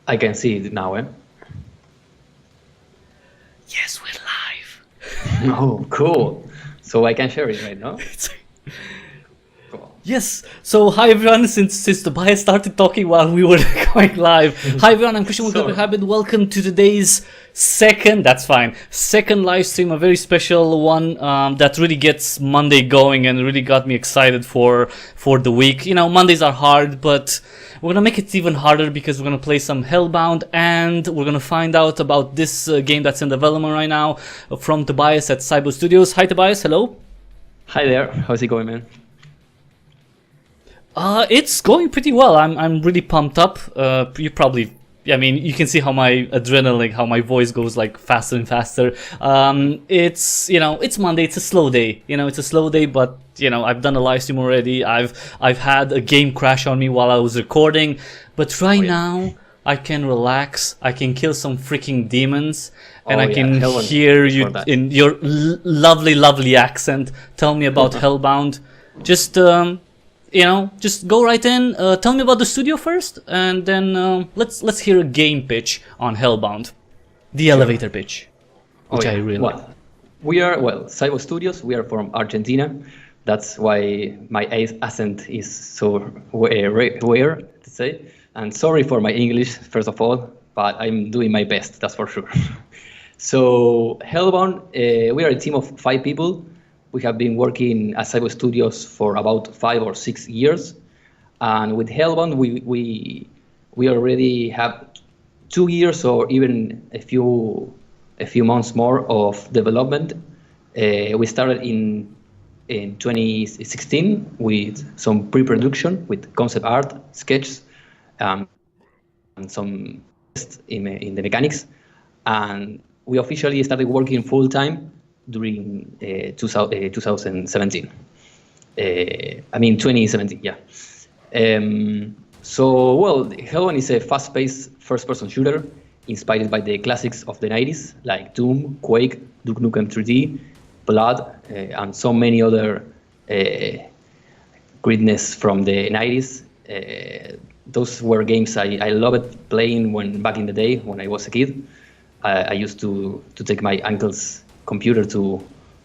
I can see it now, eh? Yes, we're live. Oh, cool. So I can share it right now? Cool. Yes. So hi everyone. Since Tobias started talking while we were going live. Hi everyone. I'm Christian with Sorry. Cryptic Hybrid. Welcome to today's second live stream. A very special one that really gets Monday going and really got me excited for the week. You know, Mondays are hard, but we're gonna make it even harder because we're gonna play some Hellbound and we're gonna find out about this game that's in development right now from Tobias at Saibot Studios. Hi Tobias. Hello. Hi there. How's it going, man? It's going pretty well. I'm really pumped up. You probably, I mean, you can see how my adrenaline, how my voice goes like faster and faster. It's it's Monday. It's a slow day. It's a slow day, but I've done a live stream already. I've had a game crash on me while I was recording, but right now I can relax. I can kill some freaking demons, and I can hear you in your lovely accent. Tell me about Hellbound. Just just go right in. Tell me about the studio first, and then let's hear a game pitch on Hellbound, the elevator pitch, which I really like. We are Saibot Studios. We are from Argentina. That's why my accent is so rare to say. And sorry for my English, first of all, but I'm doing my best. That's for sure. So Hellbound, we are a team of 5 people. We have been working at Saibot Studios for about 5 or 6 years, and with Hellbound, we already have 2 years or even a few months more of development. We started in 2016 with some pre-production with concept art, sketches, and some tests in the mechanics, and we officially started working full time during 2017. 2017, yeah. Hellbound is a fast-paced first-person shooter inspired by the classics of the 90s, like Doom, Quake, Duke Nukem 3D, Blood, and so many other greatness from the 90s. Those were games I loved playing back in the day when I was a kid. I used to take my uncle's computer to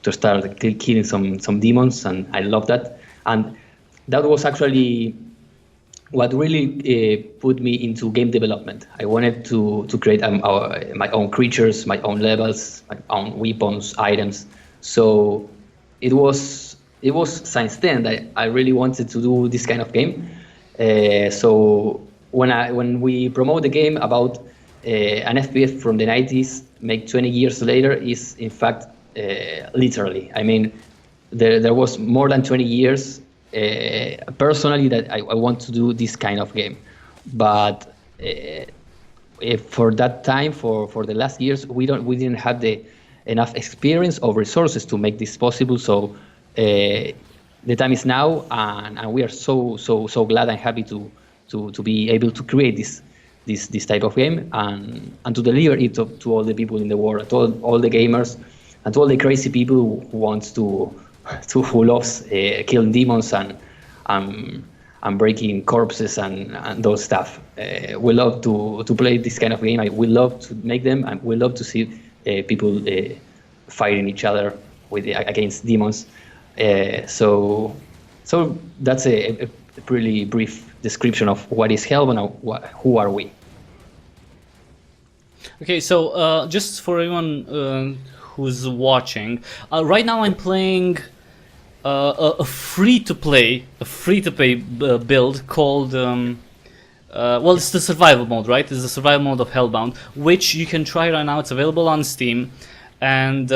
start killing some demons, and I love that. And that was actually what really put me into game development. I wanted to create my own creatures, my own levels, my own weapons, items. So it was since then that I really wanted to do this kind of game. So when we promote the game about an FPS from the 90s make 20 years later is in fact literally. I mean, there was more than 20 years personally that I want to do this kind of game, but for that time, for the last years, we didn't have enough experience or resources to make this possible. So the time is now, and we are so glad and happy to be able to create this type of game and to deliver it to all the people in the world, to all the gamers, and to all the crazy people who wants who loves killing demons and breaking corpses and those stuff. We love to play this kind of game. We love to make them, and we love to see people fighting each other against demons. So that's a pretty brief description of what is Hellbound and who are we. Okay, so just for everyone who's watching, right now I'm playing a free-to-play build called it's the survival mode, right? It's the survival mode of Hellbound, which you can try right now. It's available on Steam, and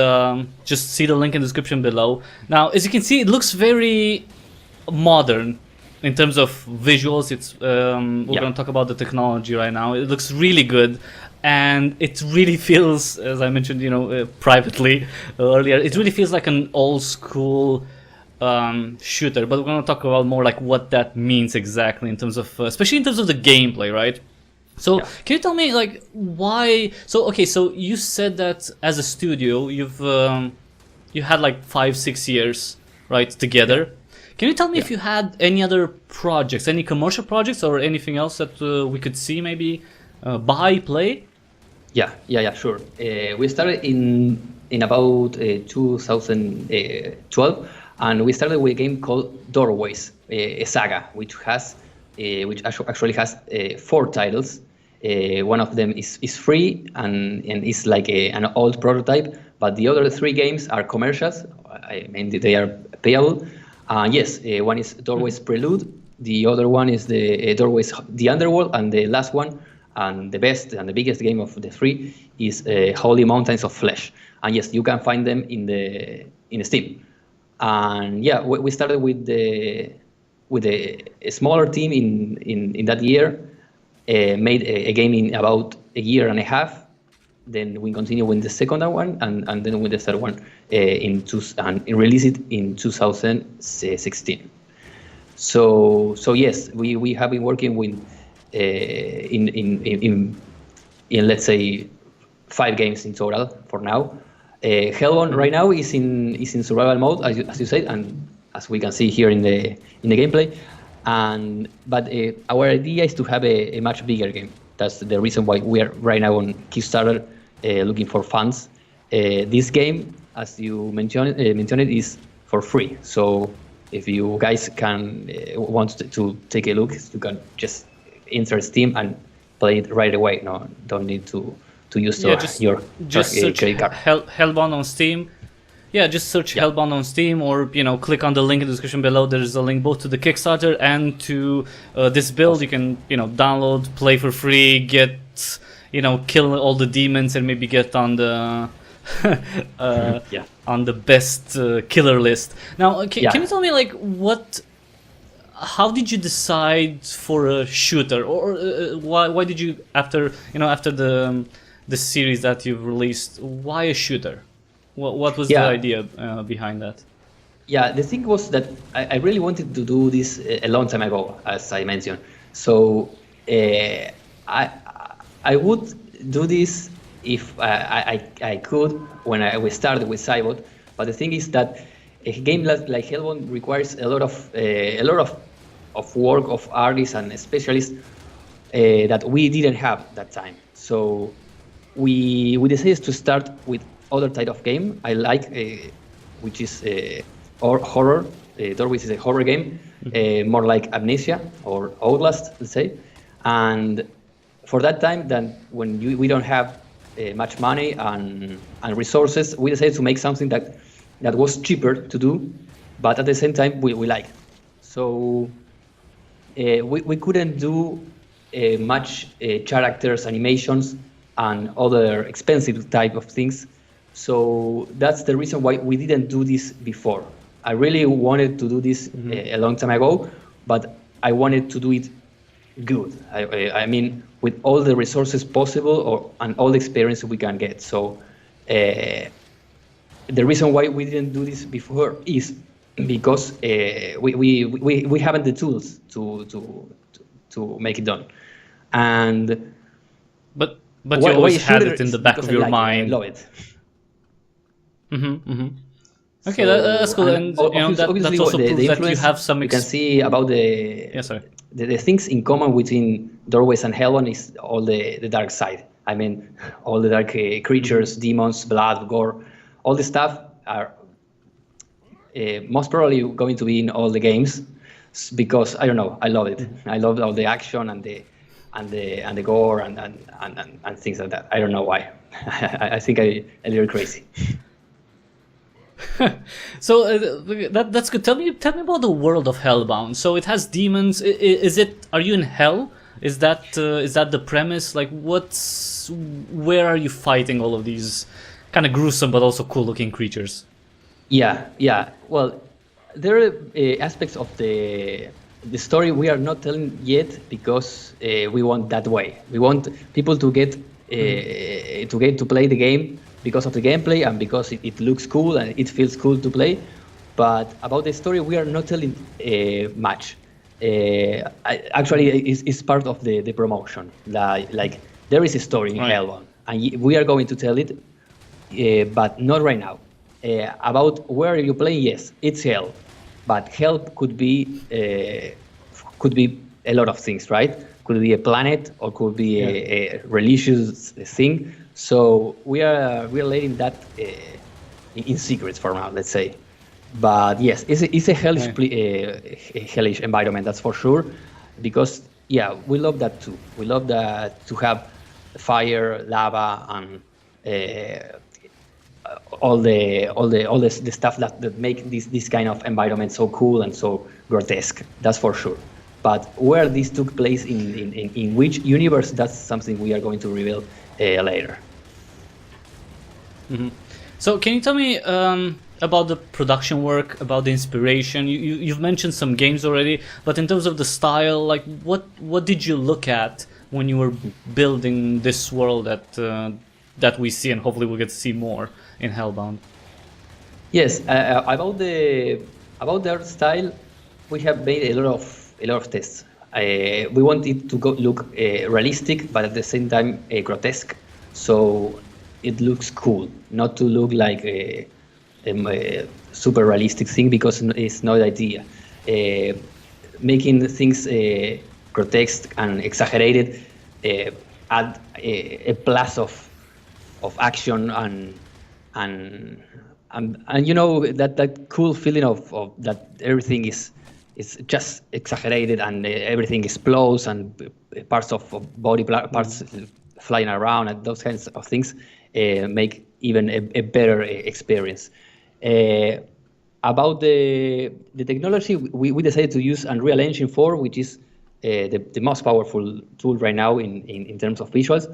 just see the link in the description below. Now, as you can see, it looks very modern in terms of visuals. It's we're going to talk about the technology right now. It looks really good, and it really feels, as I mentioned, privately earlier, it really feels like an old school shooter. But we're going to talk about more like what that means exactly in terms of, especially in terms of the gameplay, right? So can you tell me like why? So okay, so you said that as a studio, you had like 5-6 years, right, together. Can you tell me if you had any other projects, any commercial projects or anything else that we could see maybe buy, play? Yeah, sure. We started in about 2012, and we started with a game called Doorways, a saga, which actually has 4 titles. One of them is free and is like an old prototype, but the other 3 games are commercials. I mean, they are payable. Yes, one is Doorways Prelude, the other one is the Doorways The Underworld, and the last one, and the best and the biggest game of the 3, is Holy Mountains of Flesh. And yes, you can find them in Steam. And yeah, we started with a smaller team in that year, made a game in about a year and a half. Then we continue with the second one, and then with the third one, and release it in 2016. So yes, we have been working with in let's say 5 games in total for now. Hellbound right now is in survival mode, as you said, and as we can see here in the gameplay. But our idea is to have a much bigger game. That's the reason why we are right now on Kickstarter looking for funds. This game, as you mentioned, is for free. So if you guys want to take a look, you can just enter Steam and play it right away. No, don't need to use your search credit card. Hellbound on Steam. Yeah, just search Hellbound on Steam, or click on the link in the description below. There's a link both to the Kickstarter and to this build. You can download, play for free, get kill all the demons, and maybe get on the on the best killer list. Now, can you tell me how did you decide for a shooter, or why did you after the series that you've released, why a shooter? What was the idea behind that? Yeah, the thing was that I really wanted to do this a long time ago, as I mentioned. So I would do this if I could when we started with Saibot. But the thing is that a game like Hellbound requires a lot of work of artists and specialists that we didn't have that time. So we decided to start with other type of game I like, which is horror. Doorways is a horror game, more like Amnesia or Outlast, let's say. And for that time, then when we don't have much money and resources, we decided to make something that was cheaper to do, but at the same time we like. So we couldn't do much characters, animations, and other expensive type of things. So that's the reason why we didn't do this before. I really wanted to do this a long time ago, but I wanted to do it good. I mean, with all the resources possible and all the experience we can get. So the reason why we didn't do this before is because we haven't the tools to make it done. And but you always had it in the back of your mind. I love it. Okay, that's cool, and that's also proof that you have some. You can see about the things in common between Doorways and Hellbound is all the dark side. I mean, all the dark creatures, demons, blood, gore, all this stuff are most probably going to be in all the games, because I don't know, I love it. I love all the action and the gore and things like that. I don't know why. I think I'm a little crazy. So that's good. Tell me about the world of Hellbound. So it has demons. Are you in hell? Is that the premise? Like, where are you fighting all of these kind of gruesome but also cool looking creatures? Yeah. Well, there are aspects of the story we are not telling yet, because we want that way. We want people to get to play the game because of the gameplay and because it looks cool and it feels cool to play. But about the story, we are not telling much. Actually, it's part of the promotion. Like there is a story in Hellbound, and we are going to tell it, but not right now. About where you play, yes, it's hell, but hell could be a lot of things, right? could be a planet, or could be Yeah. a religious thing. So we are letting that in secret for now, let's say. But yes, it's a hellish Right. a hellish environment, that's for sure. Because yeah, we love that too. We love that to have fire, lava, and all the stuff that make this kind of environment so cool and so grotesque. That's for sure. But where this took place in which universe, that's something we are going to reveal later. So can you tell me about the production work, about the inspiration? You've mentioned some games already, but in terms of the style, like what did you look at when you were building this world that we see, and hopefully we'll get to see more in Hellbound? Yes, about the art style, we have made a lot of tests. We want it to look realistic, but at the same time grotesque, so it looks cool, not to look like a super realistic thing, because it's not the idea. Making things grotesque and exaggerated add a plus of action and you know that cool feeling of that everything is just exaggerated, and everything explodes, and parts of body parts flying around, and those kinds of things make even a better experience. About the technology, we decided to use Unreal Engine 4, which is the most powerful tool right now in terms of visuals,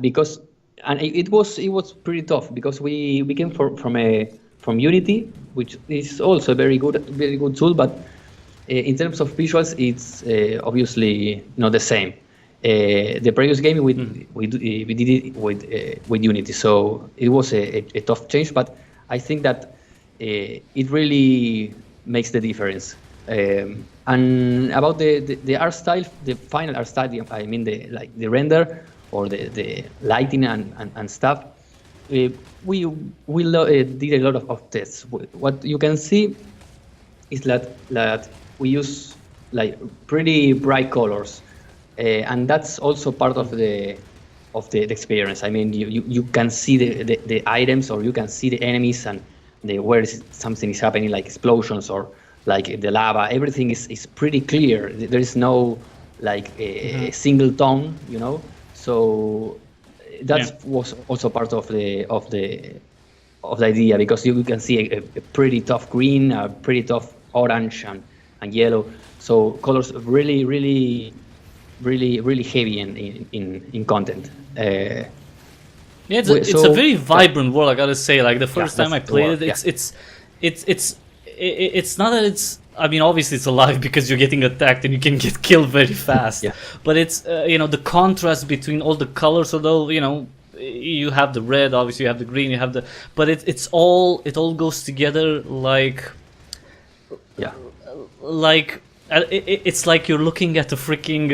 because it was pretty tough, because we came from Unity, which is also a very good tool, but in terms of visuals, it's obviously not the same. The previous game we did it with Unity, so it was a tough change, but I think that it really makes the difference. And about the art style, the final art style, I mean the render or the lighting and stuff, we did a lot of tests. What you can see is that we use like pretty bright colors, and that's also part of the experience. I mean, you can see the items, or you can see the enemies, and where something is happening, like explosions or like the lava. Everything is pretty clear. There is no like a single tone, you know. So that was also part of the idea, because you can see a pretty tough green, a pretty tough orange, and yellow. So colors really heavy in content. Yeah, it's a very vibrant world, I gotta say. Like the first time I played it, it's not that it's. I mean, obviously it's alive because you're getting attacked and you can get killed very fast. Yeah. But it's the contrast between all the colors. Although you have the red, obviously you have the green, you have the. But it all goes together like. Yeah. Like. It's like you're looking at a freaking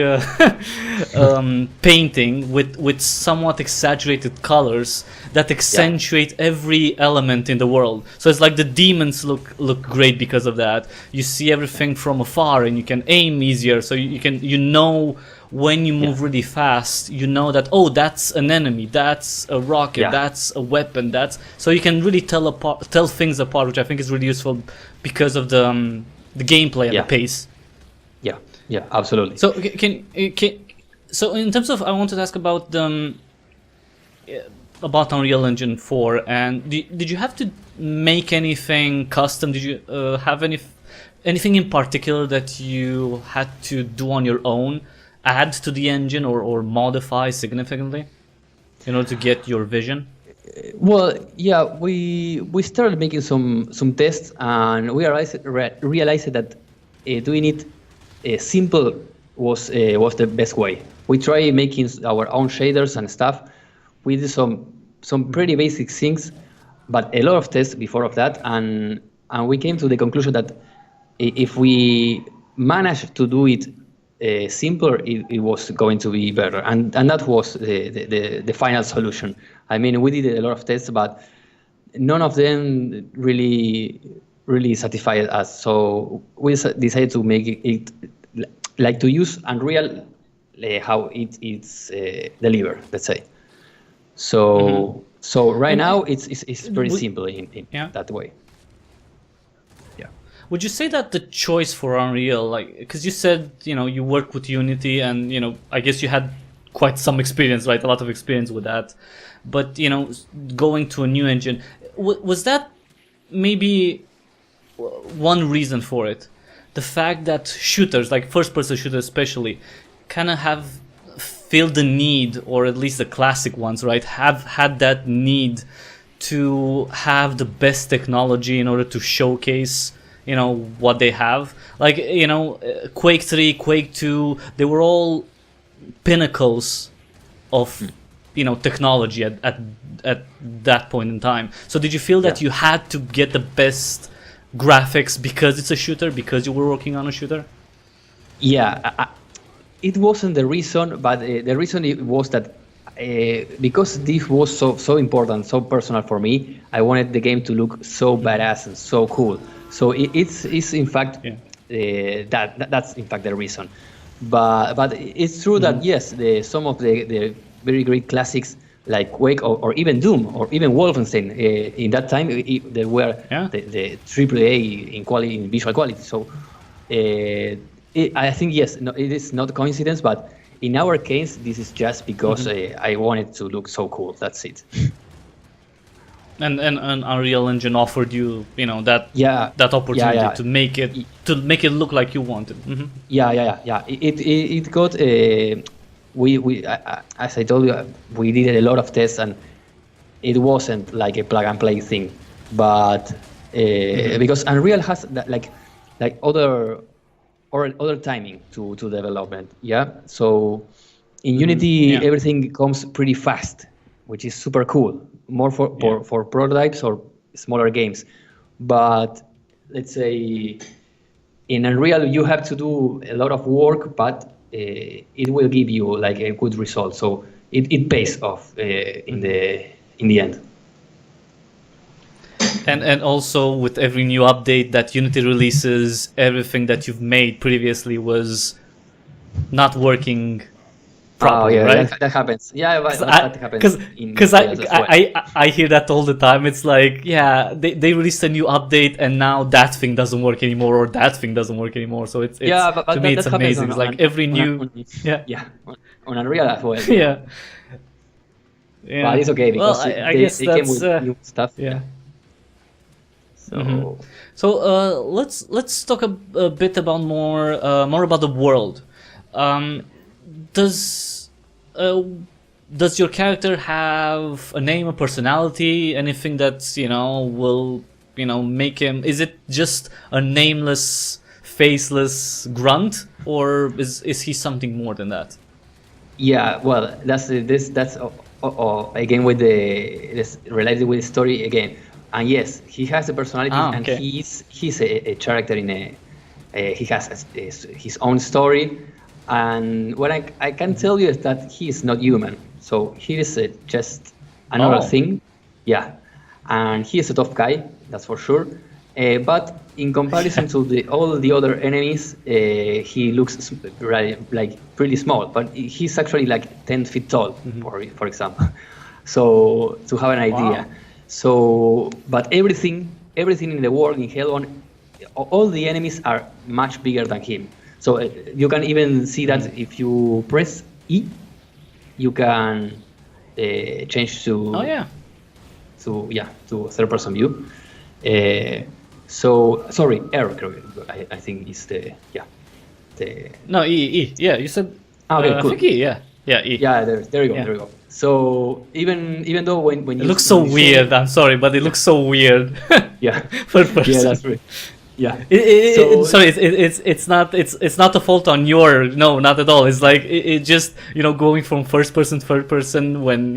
painting with somewhat exaggerated colors that accentuate every element in the world. So it's like the demons look great because of that. You see everything from afar, and you can aim easier. So you know when you move really fast, you know that that's an enemy, that's a rocket, that's a weapon, so you can really tell things apart, which I think is really useful because of the gameplay and the pace. Yeah, absolutely. So so in terms of, I wanted to ask about Unreal Engine 4, and did you have to make anything custom? Did you have anything in particular that you had to do on your own, add to the engine or modify significantly in order to get your vision? Well, yeah, we started making some tests, and we realized that doing it simple was the best way. We tried making our own shaders and stuff. We did some pretty basic things, but a lot of tests before of that, and we came to the conclusion that if we managed to do it simpler, it was going to be better, and that was the final solution. I mean, we did a lot of tests, but none of them really satisfied us. So we decided to make it like to use Unreal how it's delivered, let's say. So so right now it's pretty simple in that way. Yeah. Would you say that the choice for Unreal, like, because you said, you work with Unity, and I guess you had quite some experience, right? A lot of experience with that, but going to a new engine, was that maybe one reason for it? The fact that shooters, like first-person shooters especially, kind of have feel the need, or at least the classic ones, right, have had that need to have the best technology in order to showcase, what they have. Like, Quake 3, Quake 2, they were all pinnacles of, technology at that point in time. So did you feel that you had to get the best graphics because it's a shooter, because you were working on a shooter? Yeah, it wasn't the reason, but the reason it was that because this was so important, so personal for me, I wanted the game to look so badass and so cool. So it's in fact that's in fact the reason. But it's true that yes, some of the very great classics like Quake or even Doom or even Wolfenstein in that time they were the AAA in quality, in visual quality. So I think yes, no, it is not a coincidence, but in our case, this is just because I wanted to look so cool. That's it. And Unreal Engine offered you, that opportunity to make it look like you wanted. Yeah. It got we as I told you, we did a lot of tests, and it wasn't like a plug and play thing, but because Unreal has that, like other timing to development. Yeah. So in Unity, everything comes pretty fast, which is super cool. More for prototypes or smaller games. But let's say in Unreal, you have to do a lot of work, but it will give you like a good result. So it pays off in the end. And also with every new update that Unity releases, everything that you've made previously was not working properly, right? That happens. Yeah, that happens. Because I hear that all the time. It's like, they released a new update and now that thing doesn't work anymore, or that thing doesn't work anymore. So it's but to me it's amazing. It's like every new on Unreal as well. Yeah. But it's okay because I guess they that's came with new stuff. Yeah. So let's talk a bit about more about the world. Does your character have a name, a personality, anything that will make him? Is it just a nameless, faceless grunt, or is he something more than that? Yeah, well, that's again with this related with the story again. And yes, he has a personality, and he's a character in he has his own story. And what I can tell you is that he is not human. So he is just another thing. Yeah. And he is a tough guy, that's for sure. But in comparison to all the other enemies, he looks like pretty small. But he's actually like 10 feet tall, for example. So to have an idea. Wow. So, but everything in the world, in Hellbound, all the enemies are much bigger than him. So you can even see that if you press E, you can change to third person view. So sorry, R. I think is the no E. Yeah, you said. Okay, cool. I think E. Yeah, E. Yeah, there you go. Yeah. There you go. So even though when it looks so weird, I'm sorry, but it looks so weird. Yeah, first person. Yeah, that's right. Yeah. It's not a fault on your, no, not at all. It's like it just going from first person to third person when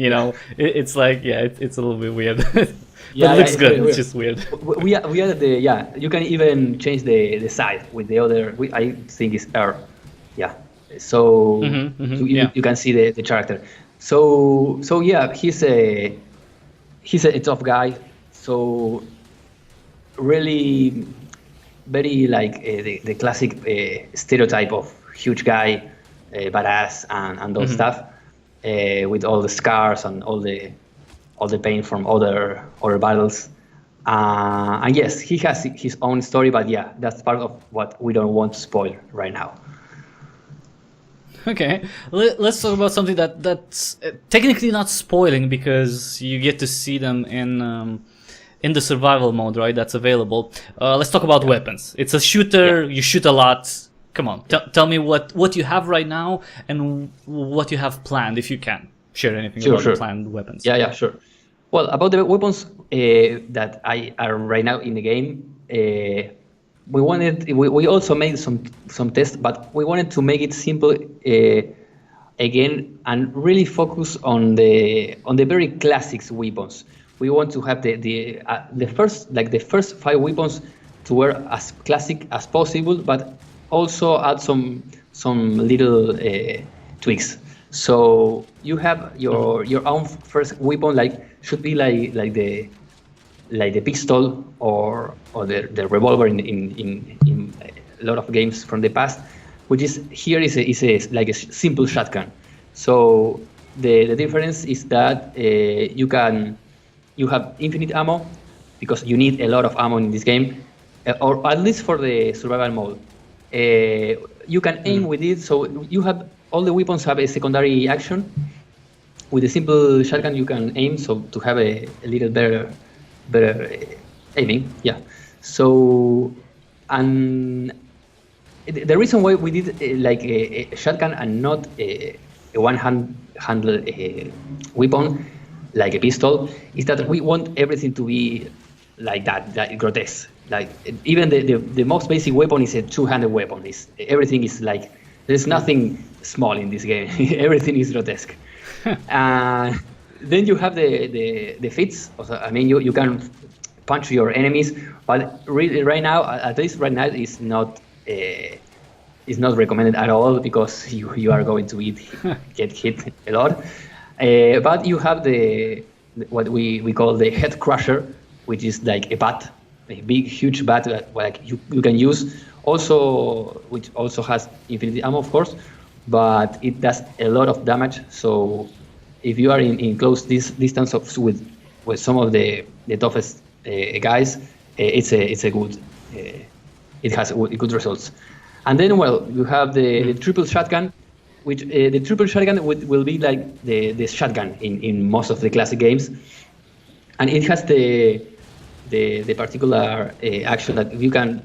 it's like it's a little bit weird. But it looks good. It's just weird. We added you can even change the side with the other. I think it's R. Yeah. So, you can see the character. So yeah, he's a tough guy. So really very like the classic stereotype of huge guy, badass, and those stuff, with all the scars and all the pain from other battles. And yes, he has his own story, but yeah, that's part of what we don't want to spoil right now. Okay, let's talk about something that's technically not spoiling because you get to see them in the survival mode, right? That's available. Let's talk about weapons. It's a shooter. You shoot a lot. Come on, tell me what you have right now and what you have planned, if you can share anything about the planned weapons. Yeah, sure. Well, about the weapons that are right now in the game, we also made some tests, but we wanted to make it simple again and really focus on the very classic weapons. We want to have the first 5 weapons to wear as classic as possible, but also add some little tweaks. So you have your own first weapon, should be like the pistol or the revolver in a lot of games from the past, which is like a simple shotgun. So the difference is that you have infinite ammo, because you need a lot of ammo in this game, or at least for the survival mode. You can aim with it, so you have all the weapons have a secondary action. With a simple shotgun, you can aim, so to have a little better aiming. Yeah. So, and the reason why we did like a shotgun and not a one-handled weapon like a pistol is that we want everything to be like that grotesque. Like even the most basic weapon is a two-handed weapon. Everything is like, there's nothing small in this game. Everything is grotesque. Then you have the fits. Also, I mean, you can punch your enemies, but really right now, at least right now, is not recommended at all, because you are going to get hit a lot. But you have what we call the head crusher, which is like a bat, a big, huge bat that like you can use. Also, which also has infinite ammo, of course, but it does a lot of damage. So if you are in close distance with some of the toughest guys, it's a good. It has good results. And then, well, you have the triple shotgun, which the triple shotgun will be like the shotgun in most of the classic games, and it has the particular action that you can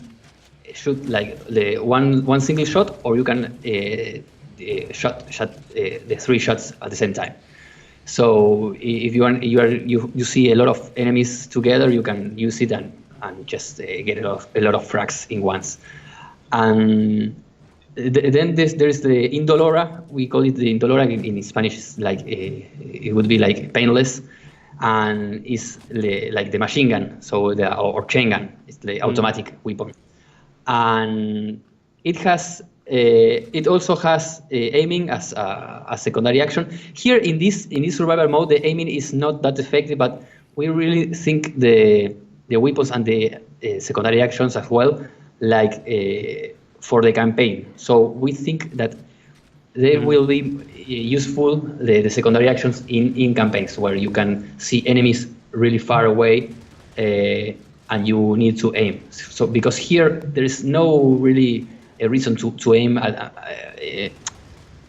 shoot like the one single shot, or you can shot the 3 shots at the same time. So if you see a lot of enemies together, you can use it and just get a lot of frags in once. And then there's the Indolora. We call it the Indolora in Spanish. It's like it would be like painless, and it's like the machine gun, so or chain gun. It's the automatic weapon, and it also has aiming as a secondary action. Here in this survival mode, the aiming is not that effective, but we really think the weapons and the secondary actions as well, like for the campaign. So we think that they will be useful, the secondary actions in campaigns where you can see enemies really far away and you need to aim. So because here there is no really a reason to aim at,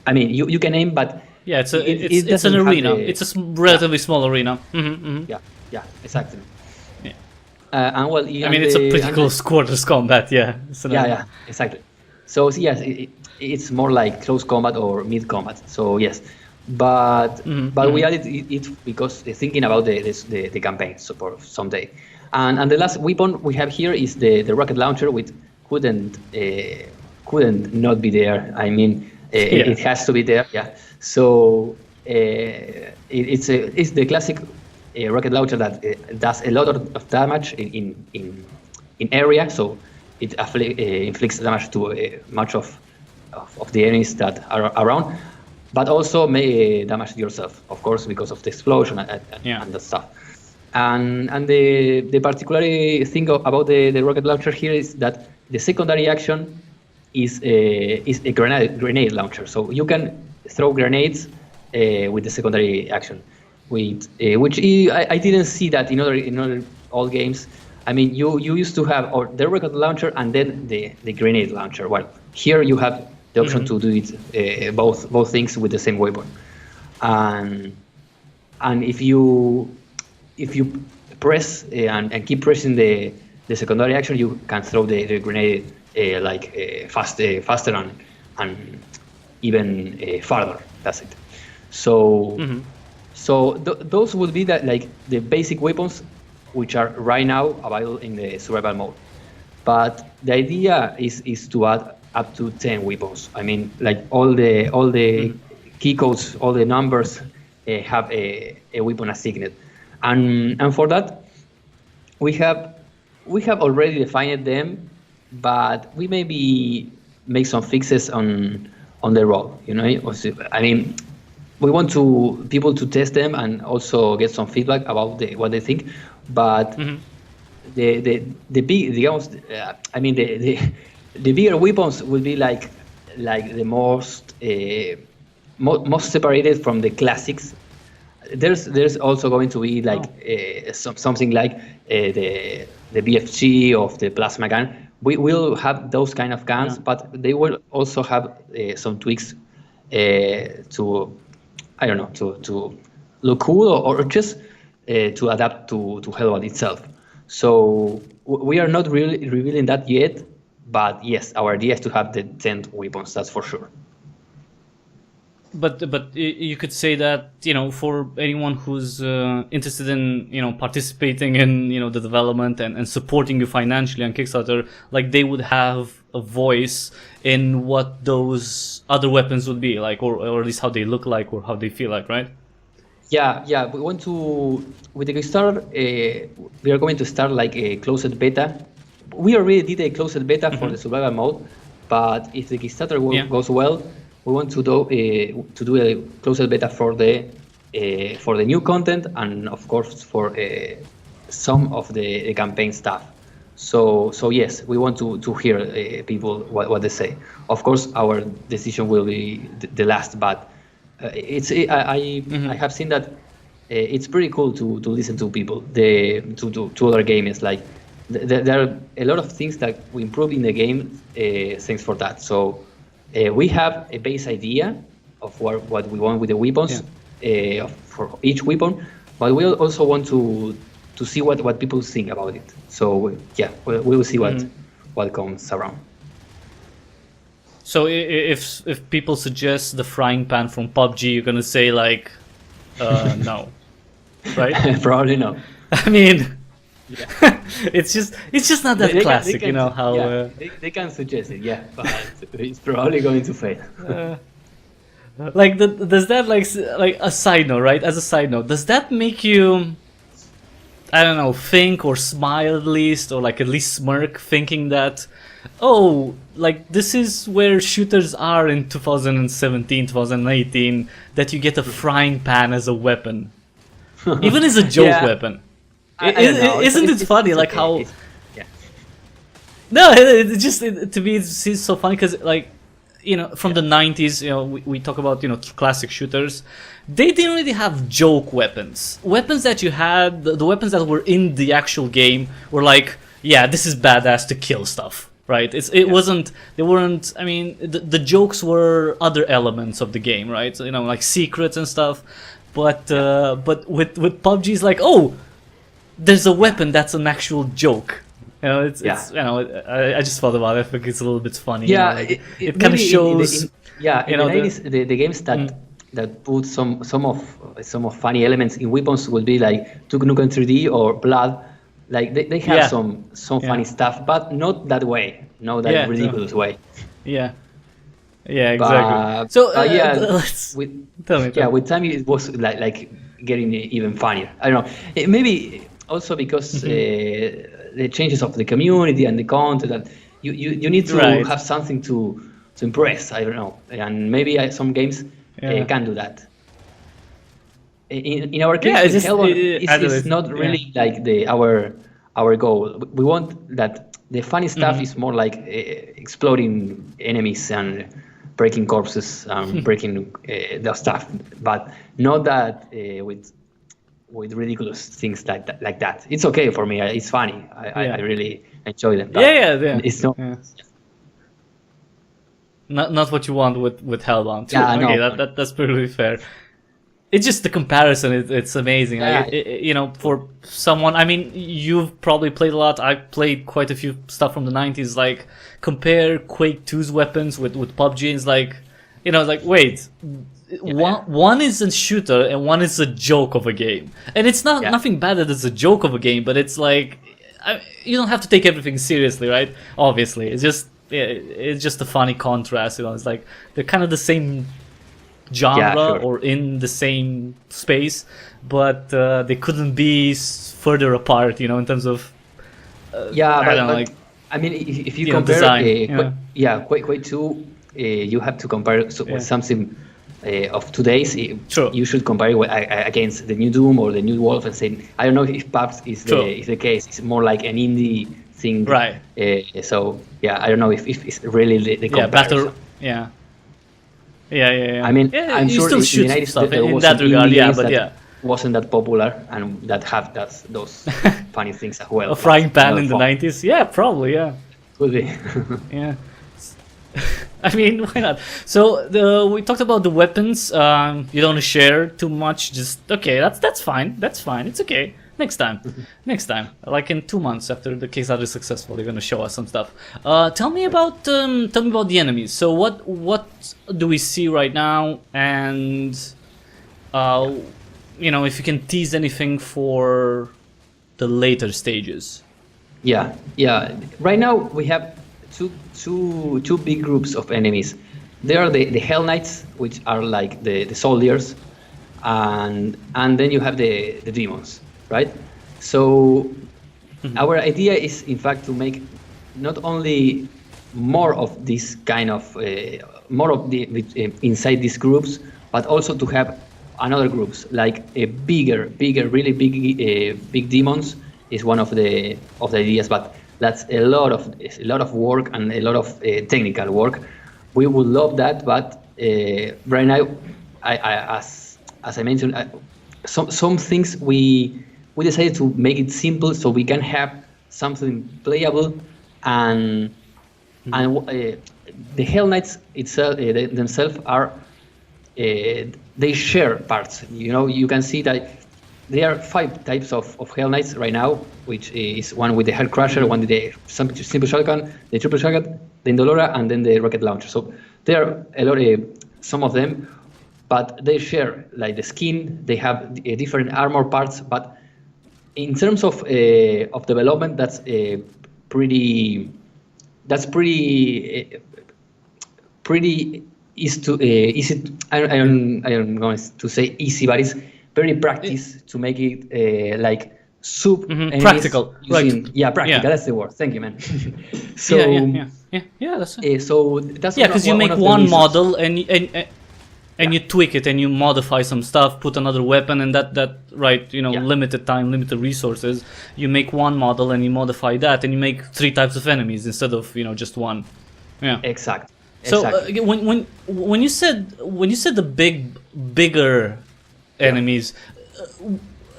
I mean, you can aim, but yeah, it's an arena. It's a relatively small arena. Yeah, exactly. Yeah. And well, I mean, it's a pretty close quarters combat. Yeah. Yeah, exactly. So yes, it's more like close combat or mid combat. So yes, but we added it because thinking about the campaign, so for someday. And the last weapon we have here is the rocket launcher, which couldn't not be there. I mean, it has to be there. Yeah. So it's the classic rocket launcher that does a lot of damage in area. So it inflicts damage to much of the enemies that are around, but also may damage yourself, of course, because of the explosion and that stuff. And the particular thing about the rocket launcher here is that the secondary action is a grenade launcher. So you can throw grenades with the secondary action, which I didn't see that in other old games. I mean, you used to have the rocket launcher and then the grenade launcher. Well, here you have the option to do it both things with the same weapon. And if you press and keep pressing the secondary action, you can throw the grenade faster and even farther. That's it. So those would be the basic weapons which are right now available in the survival mode. But the idea is to add up to 10 weapons. I mean, like all the key codes, all the numbers have a weapon assigned, and for that we have already defined them, but we maybe make some fixes on the roll. You know, I mean, we want people to test them and also get some feedback about what they think. But the bigger weapons will be like the most separated from the classics. There's also going to be something like the BFG of the plasma gun. We will have those kind of guns, but they will also have some tweaks to look cool or just to adapt to Hellbound itself. So we are not really revealing that yet, but yes, our idea is to have the 10 weapons, that's for sure. But you could say that, for anyone who's interested in, participating in, the development and supporting you financially on Kickstarter, like they would have a voice in what those other weapons would be like, or at least how they look like or how they feel like, right? Yeah. We want to, with the Kickstarter, we are going to start like a closed beta. We already did a closed beta for the survival mode, but if the Kickstarter goes well, we want to do a closed beta for the new content and of course for some of the campaign stuff. So yes, we want to hear people what they say. Of course, our decision will be the last, but I have seen that it's pretty cool to listen to people, to other gamers. Like there are a lot of things that we improve in the game thanks for that. So we have a base idea of what we want with the weapons for each weapon, but we also want to see what people think about it. So we will see what comes around. So if people suggest the frying pan from PUBG, you're gonna say like, no, right? Probably no. I mean, it's just not that classic, how they can suggest it, but it's probably going to fail. Does that like a side note, right? As a side note, does that make you, I don't know, think or smile at least, or like at least smirk, thinking that, oh, like this is where shooters are in 2017, 2018, that you get a frying pan as a weapon, even as a joke weapon. Isn't it funny, like how? No, it just to me it's so funny because like, from the 90s, we talk about classic shooters. They didn't really have joke weapons. Weapons that you had, the weapons that were in the actual game were like, yeah, this is badass to kill stuff, right? It wasn't. They weren't. I mean, the jokes were other elements of the game, right? So, like secrets and stuff. But with PUBG, it's like, oh, there's a weapon that's an actual joke. It's I just thought about it. I think it's a little bit funny. Yeah, it kind of shows. In the 90s, the games that put some of funny elements in weapons would be like Duke Nukem 3D or Blood. Like they have some funny stuff, but not that way, not that ridiculous way. Yeah, exactly. With time it was like getting even funnier. I don't know. Maybe also because the changes of the community and the content, that you need to have something to impress. I don't know, and maybe some games can do that. In our case, it's not really like our goal. We want that The funny stuff is more like exploding enemies and breaking corpses, breaking the stuff, but not that with ridiculous things like that. It's okay for me. It's funny. I really enjoy them. But Yeah. It's not. Yeah. Not what you want with Hellbound. Yeah, okay, no. that's pretty fair. It's just the comparison. It's amazing. Yeah. You know, for someone. I mean, you've probably played a lot. I played quite a few stuff from the '90s. Like, compare Quake 2's weapons with PUBG. It's like, you know, like wait, one is a shooter and one is a joke of a game. And it's not nothing bad that it's a joke of a game, but it's like you don't have to take everything seriously, right? Obviously, it's just a funny contrast. You know, it's like they're kind of the same genre or in the same space, but they couldn't be further apart, you know, in terms of I mean, if you compare design, Quake 2, you have to compare with something of today's. You should compare it against the new Doom or the new Wolfenstein. I don't know if perhaps is the case. It's more like an indie thing, right? So I don't know if it's really the comparison. Yeah. I mean, I'm you sure still shoot in the 90s stuff there in was that regard, that wasn't that popular and that have those funny things as well. A frying pan in the 90s? Yeah, probably, yeah. Could be. Yeah. I mean, why not? So we talked about the weapons. You don't want to share too much. Just okay. That's fine. That's fine. It's okay. Next time. Like in 2 months after the Kickstarter is successful, they're gonna show us some stuff. Tell me about the enemies. So what do we see right now? And you know, if you can tease anything for the later stages. Yeah. Right now we have two big groups of enemies. There are the Hell Knights, which are like the soldiers, and then you have the demons, right? So our idea is, in fact, to make not only more of this kind of inside these groups, but also to have another groups like a bigger, really big demons is one of the ideas, but that's a lot of work and a lot of technical work. We would love that, but right now, as I mentioned, some things we decided to make it simple so we can have something playable, and the Hell Knights itself themselves are they share parts. You know, you can see that there are 5 types of Hell Knights right now, which is one with the Hell Crusher, one with the simple shotgun, the triple shotgun, the Indolora, and then the rocket launcher. So there are a lot some of them, but they share like the skin. They have different armor parts, but in terms of development, that's pretty easy. I'm going to say easy, but it's very practice to make it like practical, using, right? Yeah, practical. Yeah. That's the word. Thank you, man. So that's so that's because you make one model and you tweak it and you modify some stuff, put another weapon, and that right, you know, limited time, limited resources. You make one model and you modify that, and you make 3 types of enemies instead of, you know, just one. Yeah. Exactly. So when you said the bigger enemies,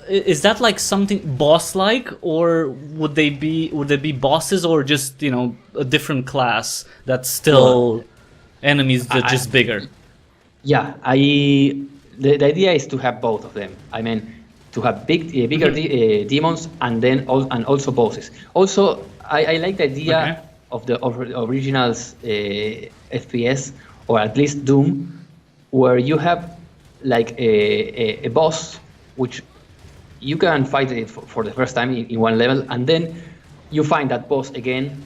is that like something boss-like, or would they be bosses, or just, you know, a different class that's still enemies that just bigger? Yeah, the idea is to have both of them. I mean, to have bigger demons and then also bosses. Also, I like the idea of the originals FPS, or at least Doom, where you have like a boss which you can fight it for the first time in one level, and then you find that boss again,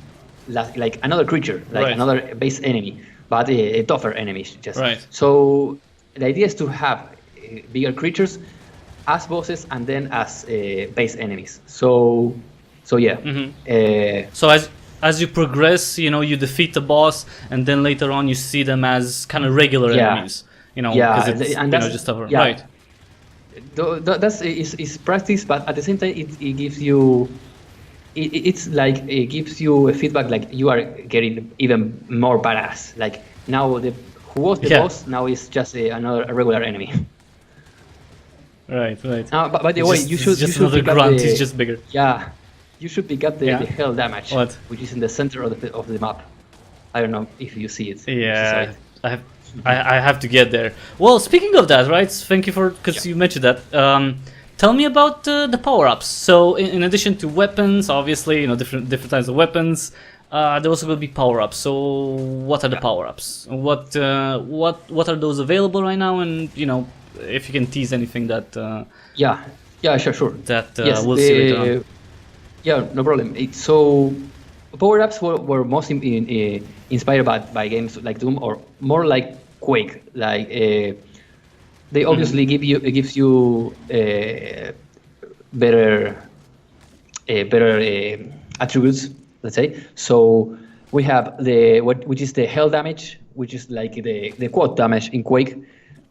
like another creature, like another base enemy, but a tougher enemy. Just so the idea is to have bigger creatures as bosses and then as base enemies. So yeah. So as you progress, you know, you defeat the boss, and then later on you see them as kind of regular enemies. You know, because it's just tougher. Right. That's is practice, but at the same time it gives you it's like it gives you a feedback like you are getting even more badass. Like now who was the boss now is just a regular enemy. Right. But by the way, you should another pick up grunt. He's just bigger. Yeah, you should pick up the hell damage, What? which is in the center of the map. I don't know if you see it. Yeah, I have to get there. Well, speaking of that, right? Thank you because you mentioned that. Tell me about the power-ups. So, in addition to weapons, obviously, different types of weapons. There also will be power-ups. So, what are the power-ups? What are those available right now? And if you can tease anything that. Yeah, sure. That we'll see later on. Yeah, no problem. So, power-ups were most inspired by games like Doom or more like Quake. Like they obviously gives you better attributes. Let's say. So we have which is the hell damage, which is like the quad damage in Quake,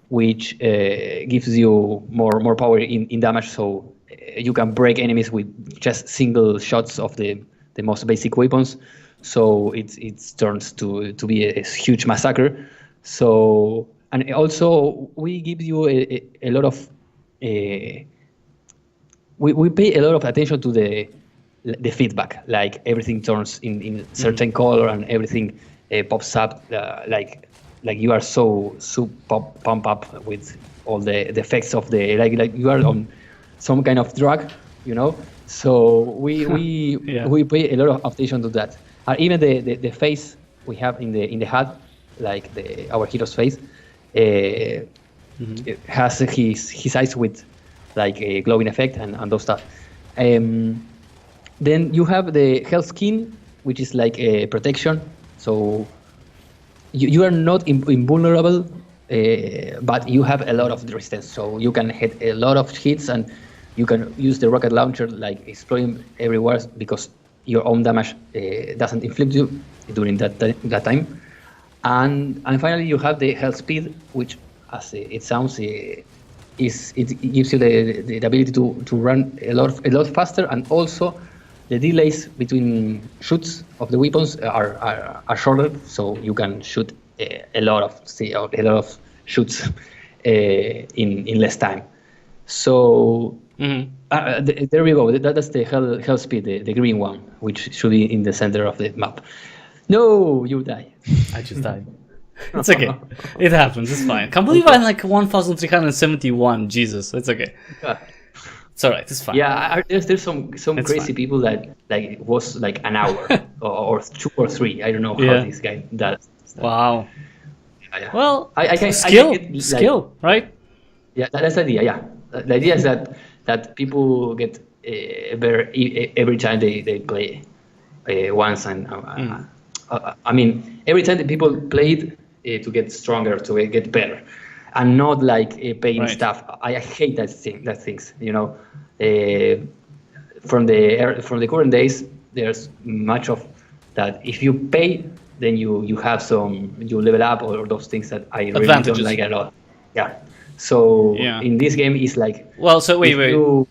which gives you more power in damage. So you can break enemies with just single shots of the most basic weapons. So it turns to be a huge massacre. So and also we give you a lot of we pay a lot of attention to the feedback. Like everything turns in certain color and everything pops up like you are so pump up with all the effects of the like you are on some kind of drug, So we pay a lot of attention to that. And even the face we have in the HUD, like our hero's face, it has his eyes with like a glowing effect and those stuff. Then you have the health skin, which is like a protection. So you are not invulnerable, but you have a lot of resistance. So you can hit a lot of hits and you can use the rocket launcher like exploding everywhere because your own damage doesn't inflict you during that time. And finally you have the health speed, which as it sounds it gives you the ability to run a lot faster, and also the delays between shoots of the weapons are shorter, so you can shoot a lot of shoots in less time. So there we go. That's the hell speed, the green one, which should be in the center of the map. No, you die. I just died. It's okay. It happens. It's fine. Can't believe I'm like 1,371. Jesus, it's okay. It's alright. It's fine. Yeah, there's some crazy fine. people that like it was like an hour or 2 or 3. I don't know how this guy does. Wow. Yeah. Well, I can skill, right? Yeah, that's the idea. Yeah, the idea is that people get better every time they play once, and I mean every time the people play it to get stronger, to get better, and not like paying stuff. I hate that things. From the current days, there's much of that. If you pay, then you have you level up or those things that I really don't like a lot. Yeah. So in this game, it's like so wait. You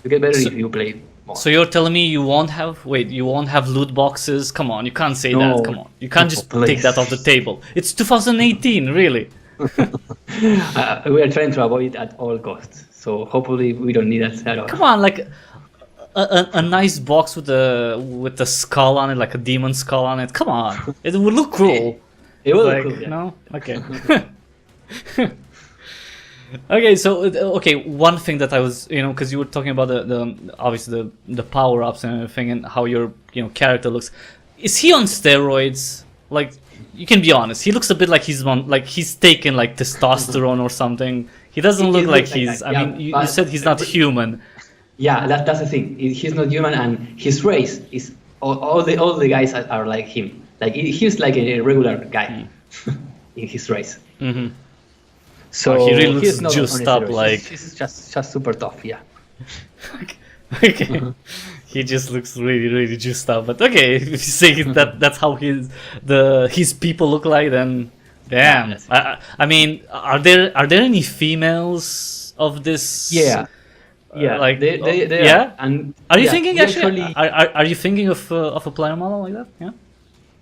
get better if you play more. So you're telling me you won't have loot boxes? Come on, you can't say that. Come on, you can't just take that off the table. It's 2018, really. We are trying to avoid it at all costs. So hopefully we don't need that at all. Come on, like a nice box with a skull on it, like a demon skull on it. Come on, it would look cool. It will look cool. Yeah. No, okay. Okay, so one thing that I was, because you were talking about the obviously the power ups and everything, and how your character looks. Is he on steroids? Like, you can be honest. He looks a bit like he's taken like testosterone or something. He doesn't look like he's. I mean, you said he's not human. Yeah, that's the thing. He's not human, and his race is all the guys are like him. Like he's like a regular guy in his race. Mm-hmm. So he really looks juiced up. Like he's just super tough. Yeah. Okay. He just looks really, really juiced up. But okay, if you say that's how his people look like, then damn. Yeah, I mean, are there any females of this? Yeah. Yeah, Like, they yeah. are. And Are you yeah, thinking we actually? Are you thinking of a player model like that? Yeah.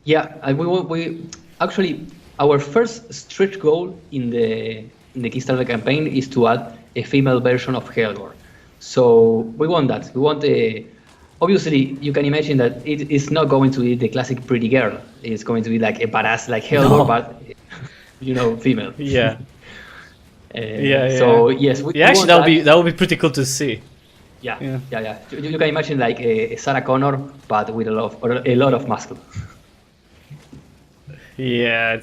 yeah, we actually our first stretch goal in the Kickstarter campaign is to add a female version of Hellbound. So we want that. We want a. Obviously, you can imagine that it is not going to be the classic pretty girl. It's going to be like a badass like Hellbound, No. but female. Yeah. Yeah. So Yeah. yes, we Yeah. Actually, want that. that would be pretty cool to see. Yeah, Yeah. yeah. You can imagine like a Sarah Connor, but with a lot of muscle. Yeah.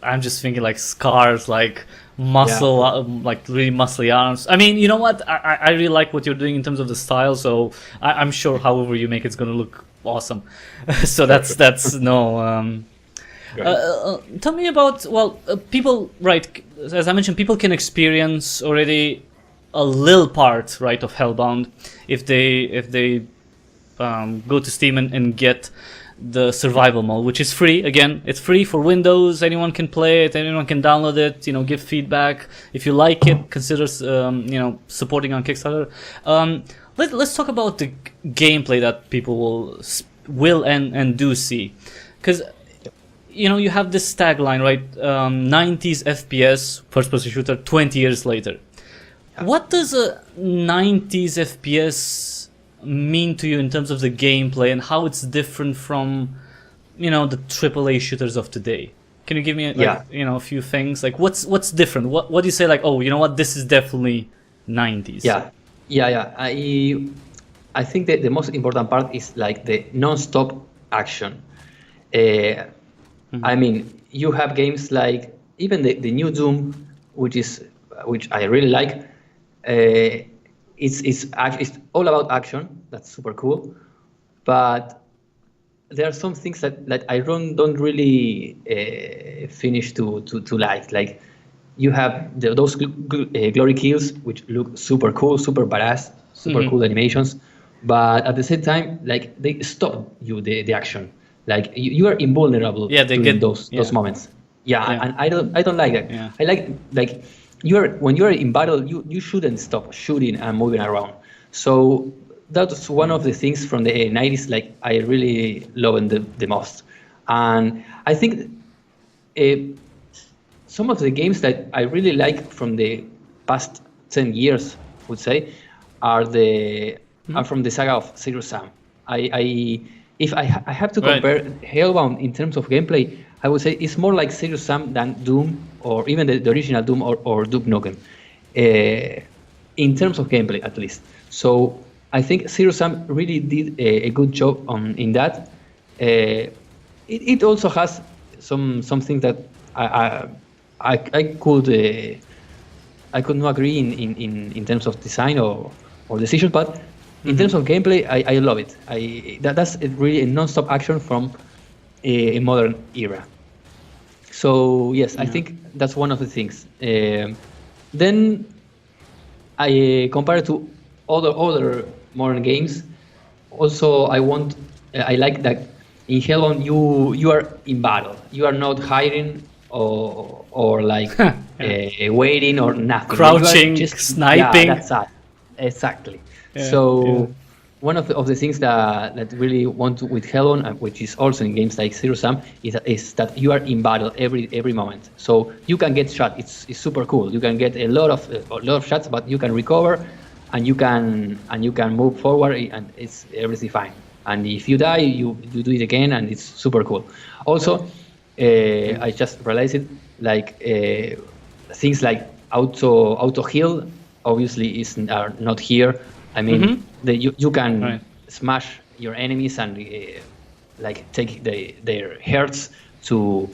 I'm just thinking like scars, like muscle, Yeah. like really muscly arms. I mean, you know what? I really like what you're doing in terms of the style. So I'm sure, however you make it's gonna look awesome. So that's no. Tell me about people, right? As I mentioned, people can experience already a little part, right, of Hellbound if they go to Steam and get the survival mode, which is free. Again, it's free for Windows. Anyone can play it. Anyone can download it. Give feedback. If you like it, consider supporting on Kickstarter. Let's talk about the gameplay that people will and do see, because you have this tagline, right? 90s FPS first-person shooter 20 years later. What does a 90s FPS mean to you in terms of the gameplay and how it's different from, the AAA shooters of today? Can you give me a few things? Like what's different? What do you say, like, oh, you know what, this is definitely 90s? Yeah. I think that the most important part is like the non-stop action. I mean, you have games like even the new Doom, which I really like. It's all about action. That's super cool, but there are some things that I don't really finish to like. Like you have those glory kills, which look super cool, super badass, super cool animations, but at the same time, like they stop you the action. Like you are invulnerable during those moments. Yeah, and I don't like that. Yeah. I like when you are in battle, you shouldn't stop shooting and moving around. So that's one of the things from the 90s like I really love the most. And I think some of the games that I really like from the past 10 years, I would say, are from the saga of Zero Sum. If I have to compare Hellbound in terms of gameplay, I would say it's more like Zero Sum than Doom, or even the original Doom or Duke Nukem, in terms of gameplay at least. So I think Zero Sum really did a good job in that. It also has something that I could not agree in terms of design or decision, but in terms of gameplay, I love it. That's really a non-stop action from a modern era. So yes, I think that's one of the things. Then I compare it to other modern games. Also, I like that in Hellbound you are in battle. You are not hiding or like waiting or nothing. Crouching, just sniping. Yeah, that's it. Exactly. So one of the things that really want to with Hellbound, which is also in games like Zero Sum, is that you are in battle every moment. So you can get shot. It's super cool. You can get a lot of shots, but you can recover, and you can move forward, and it's everything fine. And if you die, you do it again, and it's super cool. Also, I just realized it, like things like auto heal obviously are not here. I mean, you can smash your enemies and like take their hearts to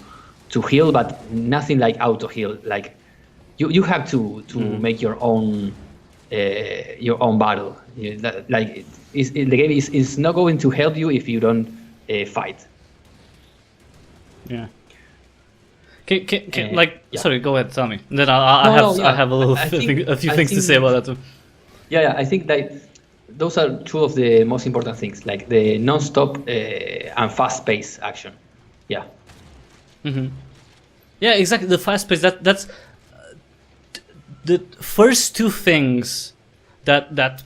heal, but nothing like auto heal. Like you have to make your own battle. The game is not going to help you if you don't fight. Yeah. Sorry, go ahead, tell me. Then I have a few things to say about that too. Yeah, I think that those are two of the most important things, like the non-stop and fast-paced action. Yeah. Mm-hmm. Yeah, exactly. The fast-paced. That's the first two things that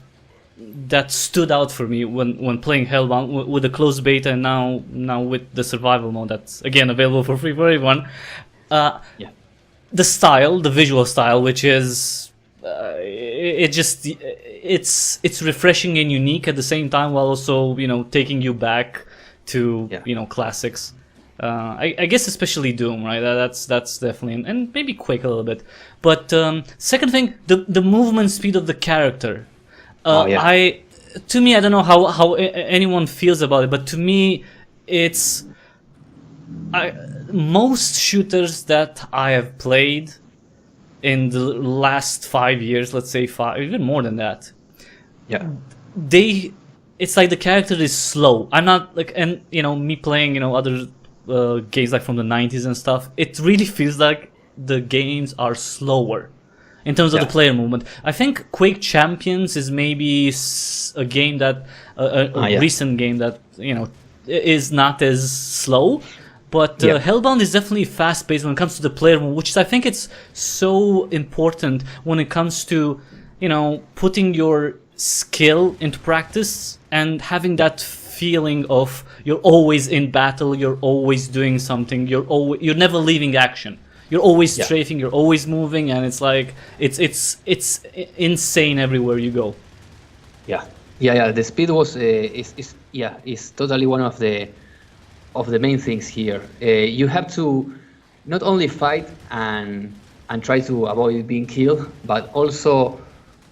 stood out for me when playing Hellbound with the closed beta, and now with the survival mode that's again available for free for everyone. Yeah. The style, the visual style, which is it's refreshing and unique at the same time, while also taking you back to classics. I guess especially Doom, right? That's definitely, and maybe Quake a little bit. But second thing, the movement speed of the character. To me, I don't know how anyone feels about it, but to me, it's most shooters that I have played in the last 5 years, let's say 5, even more than that. Yeah. It's like the character is slow. I'm not like, and me playing other games like from the 90s and stuff. It really feels like the games are slower in terms of the player movement. I think Quake Champions is maybe a game that recent game that is not as slow, but Hellbound is definitely fast paced when it comes to the player movement, which is, I think it's so important when it comes to putting your skill into practice and having that feeling of you're always in battle, you're always doing something, you're never leaving action. You're always strafing, you're always moving, and it's like it's insane everywhere you go. Yeah. The speed was is totally one of the main things here. You have to not only fight and try to avoid being killed, but also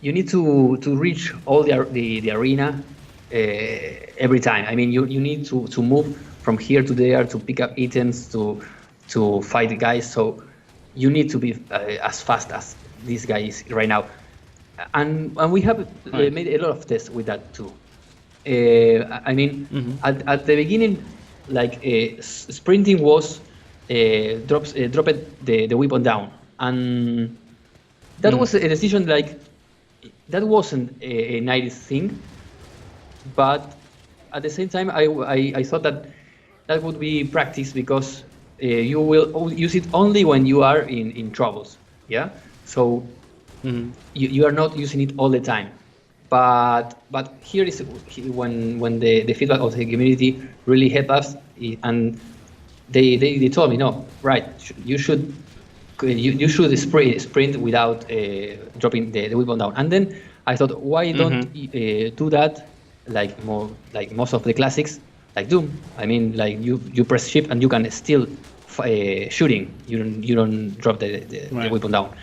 you need to reach all the arena every time. I mean, you need to move from here to there to pick up items to fight the guys. So you need to be as fast as this guy is right now, and we have made a lot of tests with that too. I mean, at the beginning, like sprinting was dropped the weapon down, and that was a decision. Like that wasn't a nice thing, but at the same time, I thought that would be practice because you will use it only when you are in troubles. Yeah, so you are not using it all the time. But here is when the feedback of the community really helped us, and they told me, no, right, you should sprint without dropping the weapon down. And then I thought, why don't do that like most of the classics, like Doom? I mean, like you press shift and you can still shooting. You don't drop the weapon down.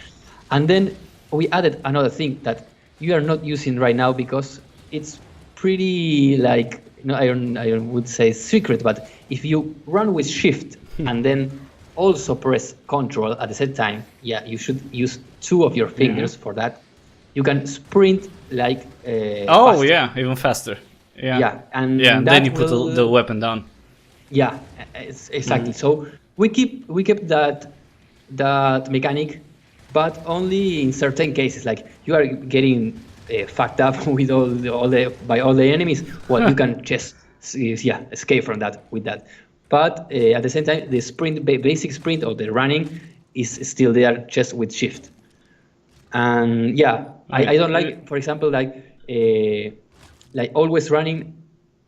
And then we added another thing that you are not using right now because it's pretty like I would say secret, but if you run with shift and then also press control at the same time, you should use two of your fingers for that. You can sprint like faster. Even faster. And then you put the weapon down. Exactly. So we kept that mechanic, but only in certain cases. Like you are getting fucked up with all the enemies. Well, you can just escape from that with that. But at the same time, the basic sprint or the running is still there, just with shift. And I don't like, for example, like always running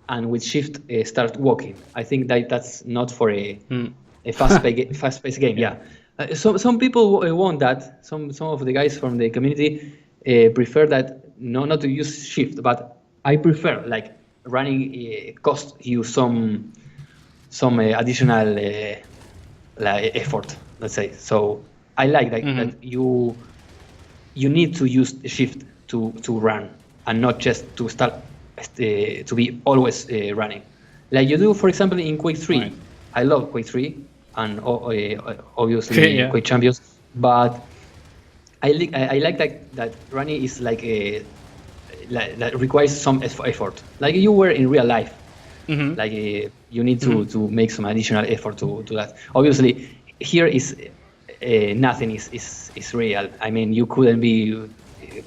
and with shift start walking. I think that's not for a fast-paced game. Some people want that. Some of the guys from the community prefer that not to use shift, but I prefer like running costs you some additional effort, let's say. So I like that you need to use shift to run and not just to start to be always running, like you do, for example, in Quake 3. Right. I love Quake 3 and obviously Quake Champions, but I like that running is like that requires some effort, like you were in real life. Like you need to make some additional effort to that. Obviously, here is nothing is real. I mean, you couldn't be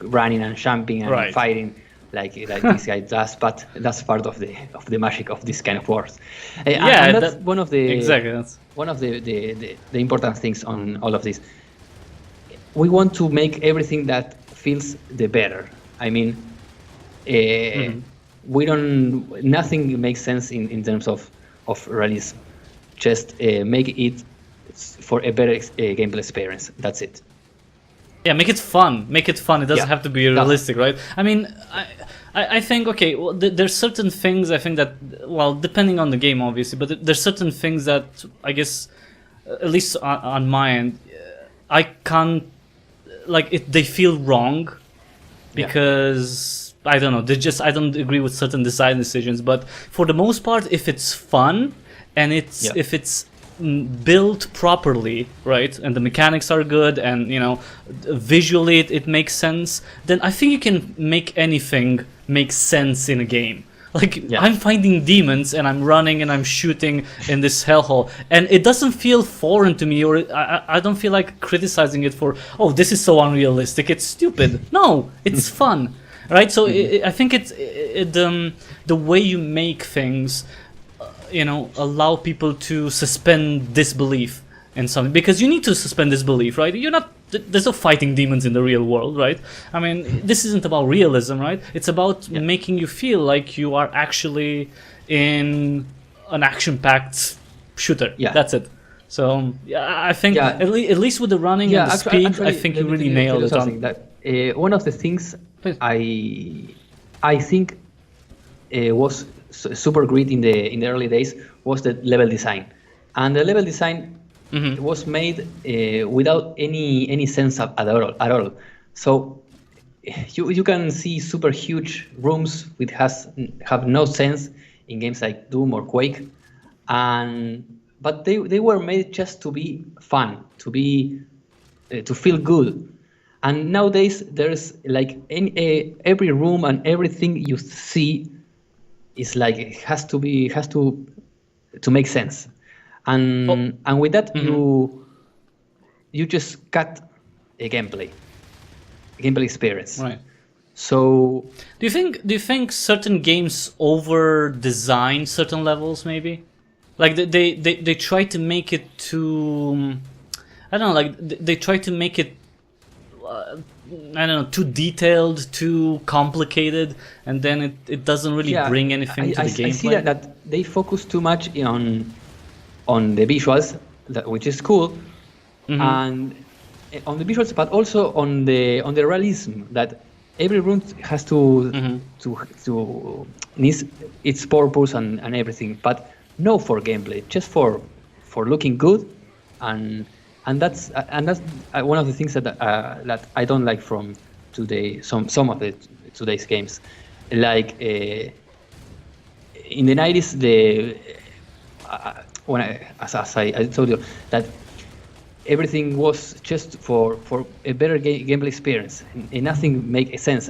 running and jumping and fighting like this guy does, but that's part of the magic of this kind of wars. And that's one of the one of the important things on all of this. We want to make everything that feels the better. I mean, we don't. Nothing makes sense in terms of realism. Just make it for a better gameplay experience. That's it. Yeah, make it fun. Make it fun. It doesn't have to be realistic, right? I mean, I think, okay, well, there's certain things I think that, well, depending on the game, obviously, but there's certain things that I guess, at least on my end, I can't, like, they feel wrong because, I don't know, I don't agree with certain design decisions, but for the most part, if it's fun and if it's built properly, right, and the mechanics are good, and visually it makes sense, then I think you can make anything make sense in a game. Like, I'm finding demons and I'm running and I'm shooting in this hellhole, and it doesn't feel foreign to me, or I don't feel like criticizing it for, oh, this is so unrealistic, it's stupid. No, it's fun, right? So I think it's the way you make things allow people to suspend disbelief in something, because you need to suspend disbelief, right? There's no fighting demons in the real world, right? I mean, this isn't about realism, right? It's about making you feel like you are actually in an action-packed shooter. That's it. So I think at least with the running and the speed, I think you really nailed it on. That one of the things I think was super great in the early days was the level design, and the level design was made without any sense at all. So you can see super huge rooms which have no sense in games like Doom or Quake, but they were made just to be fun, to feel good. And nowadays there's like every room and everything you see is like it has to make sense, and with that you just cut a gameplay experience. Right. So do you think certain games over design certain levels, maybe? Like they try to make it too, I don't know, like they try to make it I don't know, too detailed, too complicated, and then it doesn't really bring anything to the gameplay. I see that they focus too much on the visuals, which is cool, and on the visuals, but also on the realism, that every room has to needs its purpose and everything, but no for gameplay, just for looking good, and that's one of the things that I don't like from some of today's games. Like in the 90s, as I told you, that everything was just for a better gameplay experience, and nothing make sense.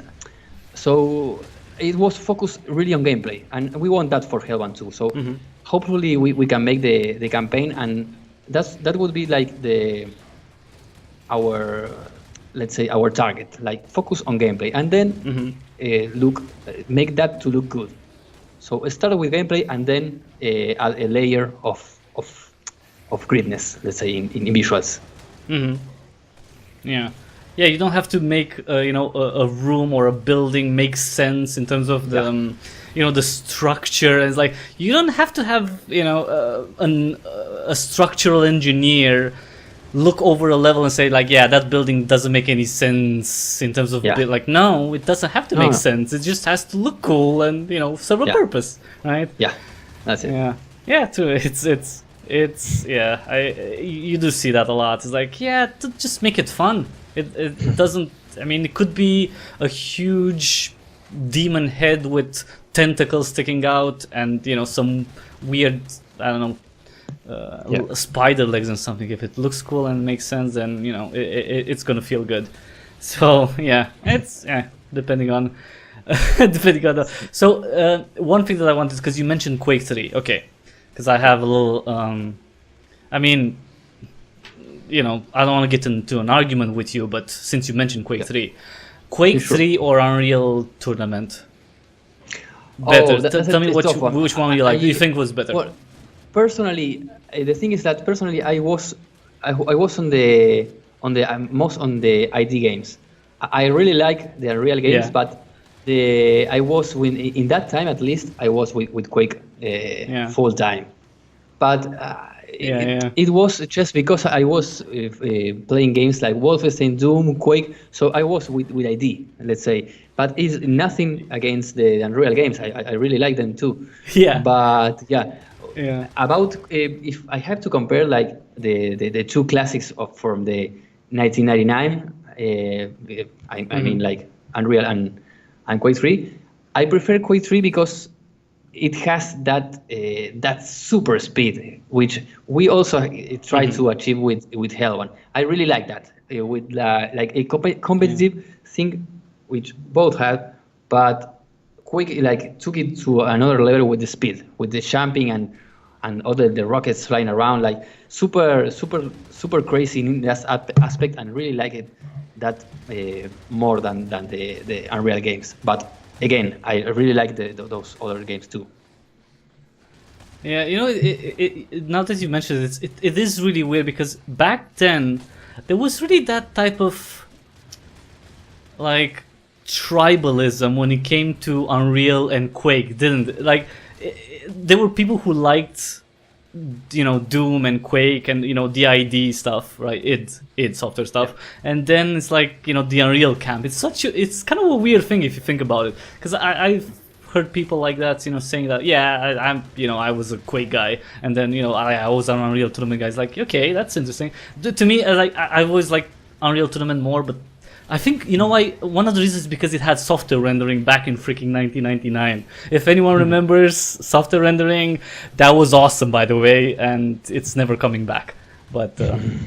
So it was focused really on gameplay, and we want that for Hellbound too. So hopefully we can make the campaign, and that would be like our target, like focus on gameplay, and then make that to look good. So start with gameplay, and then add a layer of greatness, let's say, in visuals. Yeah, you don't have to make a room or a building make sense in terms of the the structure. It's like you don't have to have a structural engineer look over a level and say, like, yeah, that building doesn't make any sense in terms of like, no, it doesn't have to make sense. It just has to look cool and serve a purpose, right? Yeah, that's it. Yeah, too. It's you do see that a lot. It's like, just make it fun. It doesn't. I mean, it could be a huge demon head with tentacles sticking out, and some weird, I don't know, spider legs and something. If it looks cool and makes sense, then it's gonna feel good. So it's depending on So one thing that I wanted, because you mentioned Quake 3, okay, because I have a little. I mean, I don't want to get into an argument with you, but since you mentioned Quake 3, Quake 3 or Unreal Tournament? Better. Tell me which one you like. Do you think was better? Well, personally, the thing is that personally I was on the most on the ID games, I really like the Unreal games, Yeah. but I was in that time at least I was with Quake full time. But it was just because I was playing games like Wolfenstein, Doom, Quake, so I was with ID, let's say. But it's nothing against the Unreal games. I really like them too. Yeah. But yeah, Yeah. about if I have to compare like the two classics from the 1999, I mean like Unreal and Quake 3, I prefer Quake 3 because it has that super speed, which we also try to achieve with Hellbound. I really like that with like a competitive thing, which both have, but Quake like took it to another level with the speed, with the jumping and all the rockets flying around, like super crazy in that aspect, and really like it that more than the Unreal games. But again, I really like those other games too. Yeah, you know, now that you mentioned it, it is really weird because back then there was really that type of like tribalism when it came to Unreal and Quake, didn't it? Like there were people who liked, you know, Doom and Quake and, you know, the ID stuff, right? id Software stuff, and then it's like, you know, the Unreal camp. It's kind of a weird thing if you think about it, because I've heard people like that, you know, saying that, yeah, I'm, you know, I was a Quake guy, and then, you know, I was an Unreal Tournament guy. It's like, okay, that's interesting. To me, like, I always like Unreal Tournament more, but I think, you know why? One of the reasons is because it had software rendering back in freaking 1999. If anyone remembers software rendering, that was awesome, by the way, and it's never coming back. But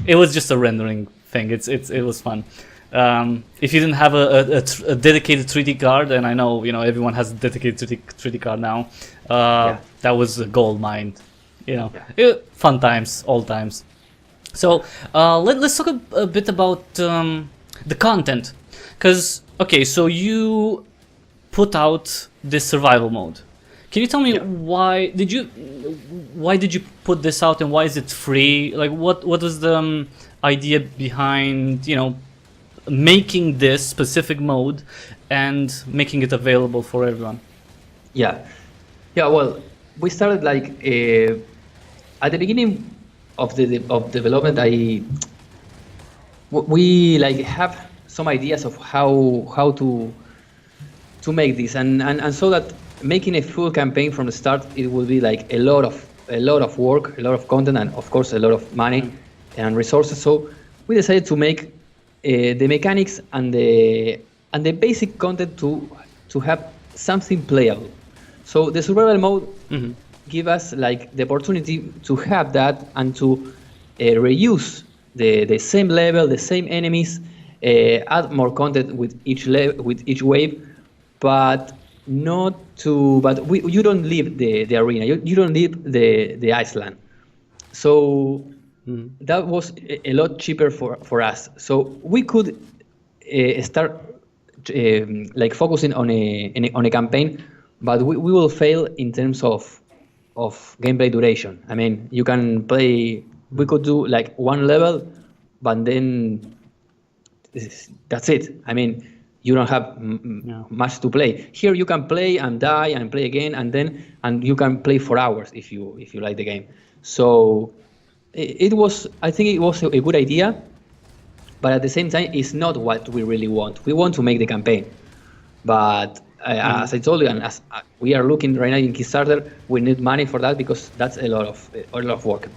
it was just a rendering thing. It was fun. If you didn't have a dedicated 3D card, and I know, you know, everyone has a dedicated 3D card now, that was a gold mine. You know, fun times, all times. So let's talk a bit about the content, because okay, so you put out this survival mode. Can you tell me why did you put this out, and why is it free? Like what was the idea behind, you know, making this specific mode and making it available for everyone? Yeah, well, we started like at the beginning of development. We like have some ideas of how to make this, and so that making a full campaign from the start, it will be like a lot of work, a lot of content, and of course a lot of money and resources. So we decided to make the mechanics and the basic content to have something playable. So the survival mode give us like the opportunity to have that and to reuse the same level, the same enemies, add more content with each wave, but you don't leave the arena, you don't leave the Iceland. So that was a lot cheaper for us. So we could start like focusing on a campaign, but we will fail in terms of gameplay duration. I mean, you can play. We could do like one level, but then that's it. I mean, you don't have much to play. Here you can play and die and play again, and you can play for hours if you like the game. So I think it was a good idea, but at the same time, it's not what we really want. We want to make the campaign, but as I told you, and as we are looking right now in Kickstarter, we need money for that because that's a lot of work.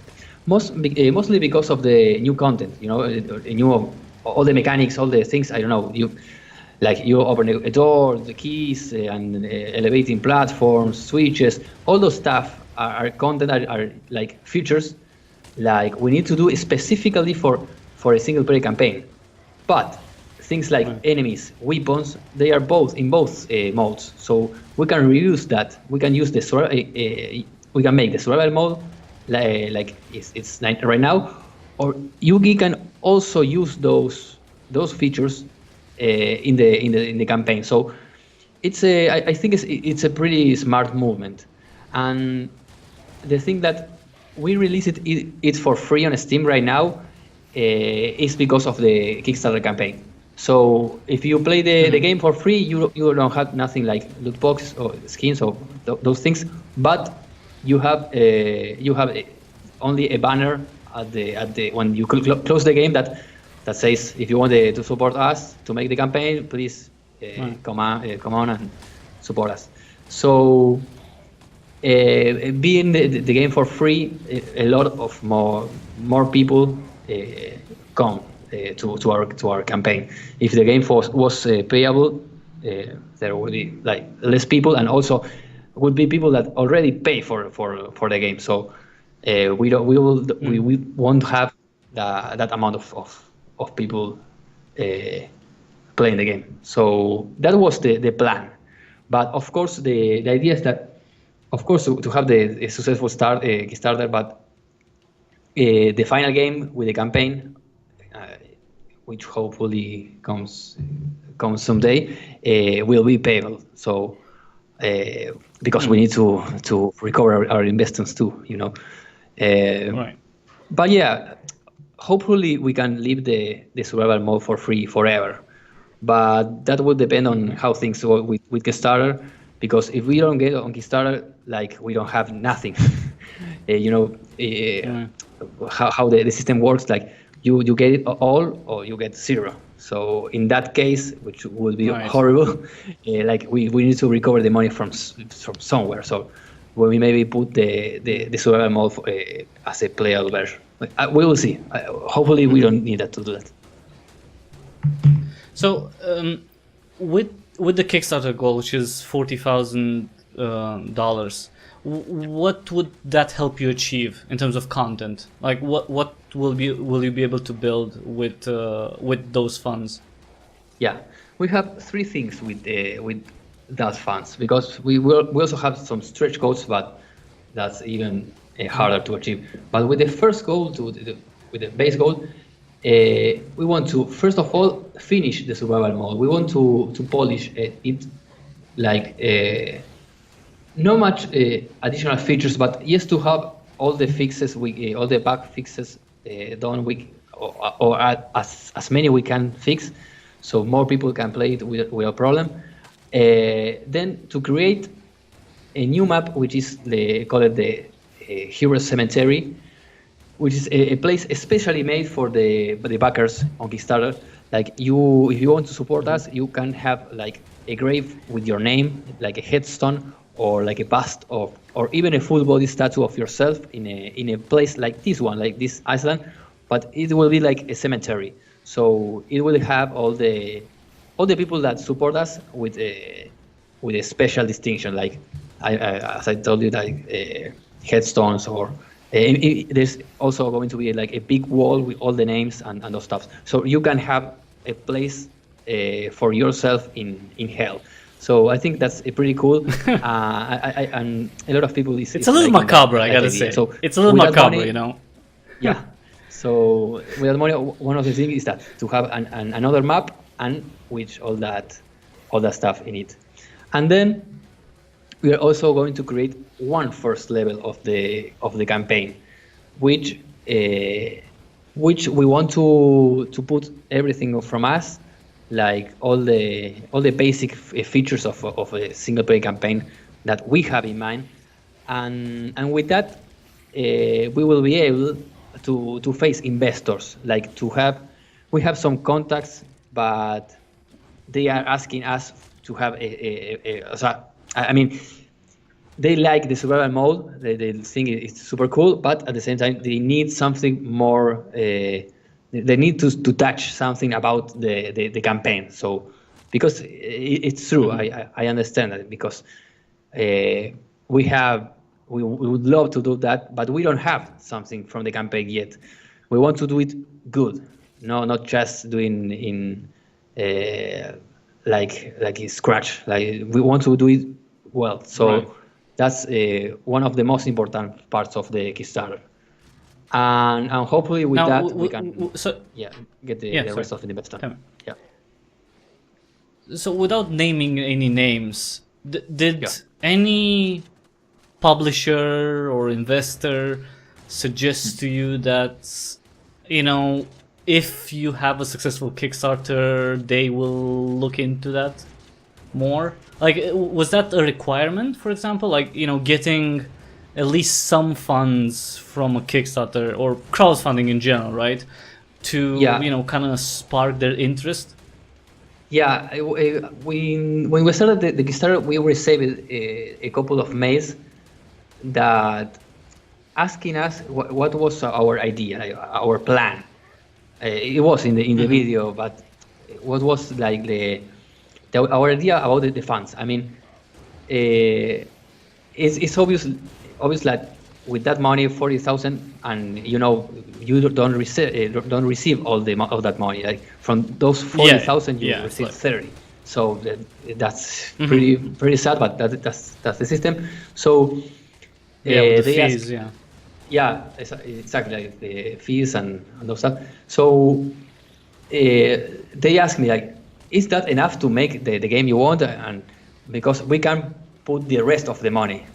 Mostly because of the new content, you know, all the mechanics, all the things. I don't know, you open a door, the keys, and elevating platforms, switches, all those stuff are content, are like features, like we need to do specifically for a single player campaign. But things like enemies, weapons, they are in both modes, so we can reuse that. We can use we can make the survival mode like it's right now, or Yugi can also use those features in the campaign. So I think it's a pretty smart movement, and the thing that we release it for free on Steam right now is because of the Kickstarter campaign. So if you play the game for free, you don't have nothing like loot box or skins or those things, but you have only a banner at the when you close the game that says, if you want to support us to make the campaign, please come on and support us. So being the game for free, a lot of more people come to our campaign. If the game was payable, there would be like less people, and also would be people that already pay for the game. So we won't have that amount of people playing the game. So that was the plan. But of course, the idea is that, of course, to have a successful Kickstarter, but the final game with the campaign, which hopefully comes someday, will be payable. So because we need to recover our investments too, you know. Right. But yeah, hopefully we can leave the survival mode for free forever. But that will depend on how things go with Kickstarter, because if we don't get on Kickstarter, like, we don't have nothing. You know, how the system works, like you get it all or you get zero. So in that case, which would be horrible, like we need to recover the money from somewhere. So we maybe put the survival mode as a playable version. We will see. Hopefully we don't need to do that. So with the Kickstarter goal, which is $40,000, what would that help you achieve in terms of content? Like what will you be able to build with those funds? Yeah, we have three things with those funds, because we also have some stretch goals, but that's even harder to achieve. But with the first goal, with the base goal, we want to, first of all, finish the survival mode. We want to polish it, like not much additional features, but just to have all the fixes, all the bug fixes done, or as many we can fix, so more people can play it without problem. Then to create a new map, which is call it the Hero Cemetery, which is a place especially made for the backers on Kickstarter. Like if you want to support us, you can have like a grave with your name, like a headstone, or like a bust, or even a full body statue of yourself in a place like this one, like this island, but it will be like a cemetery. So it will have all the people that support us with a special distinction, like as I told you, like headstones, or there's also going to be like a big wall with all the names and those stuff. So you can have a place for yourself in hell. So I think that's pretty cool. And a lot of people it's a little macabre, I gotta say. So it's a little macabre, money, you know. Yeah. So with that money, one of the things is that to have another map, and with all that stuff in it. And then we are also going to create one first level of the campaign, which we want to put everything from us, like all the basic features of a single player campaign that we have in mind, and with that we will be able to face investors. Like we have some contacts, but they are asking us to have I mean, they like the survival mode. They think it's super cool, but at the same time, they need something more. They need to touch something about the campaign. So, because it's true, I understand that, because we would love to do that, but we don't have something from the campaign yet. We want to do it good, not just doing in like in scratch. Like, we want to do it well. So that's one of the most important parts of the Kickstarter. And hopefully with we can get the rest of the investment. Yeah. So without naming any names, did any publisher or investor suggest to you that, if you have a successful Kickstarter, they will look into that more? Like, was that a requirement, for example? Like, getting at least some funds from a Kickstarter or crowdfunding in general, right? To, kind of spark their interest? Yeah, when we started the Kickstarter, we received a couple of mails that asking us what was our idea, like, our plan. It was in the video, but what was like our idea about the funds? I mean, it's obvious that with that money, 40,000, and you don't receive all that money. Like from those 40,000, you receive 30. So that's pretty sad, but that's the system. So the they fees, ask, exactly, like the fees and those stuff. So they asked me, like, is that enough to make the game you want? And because we can put the rest of the money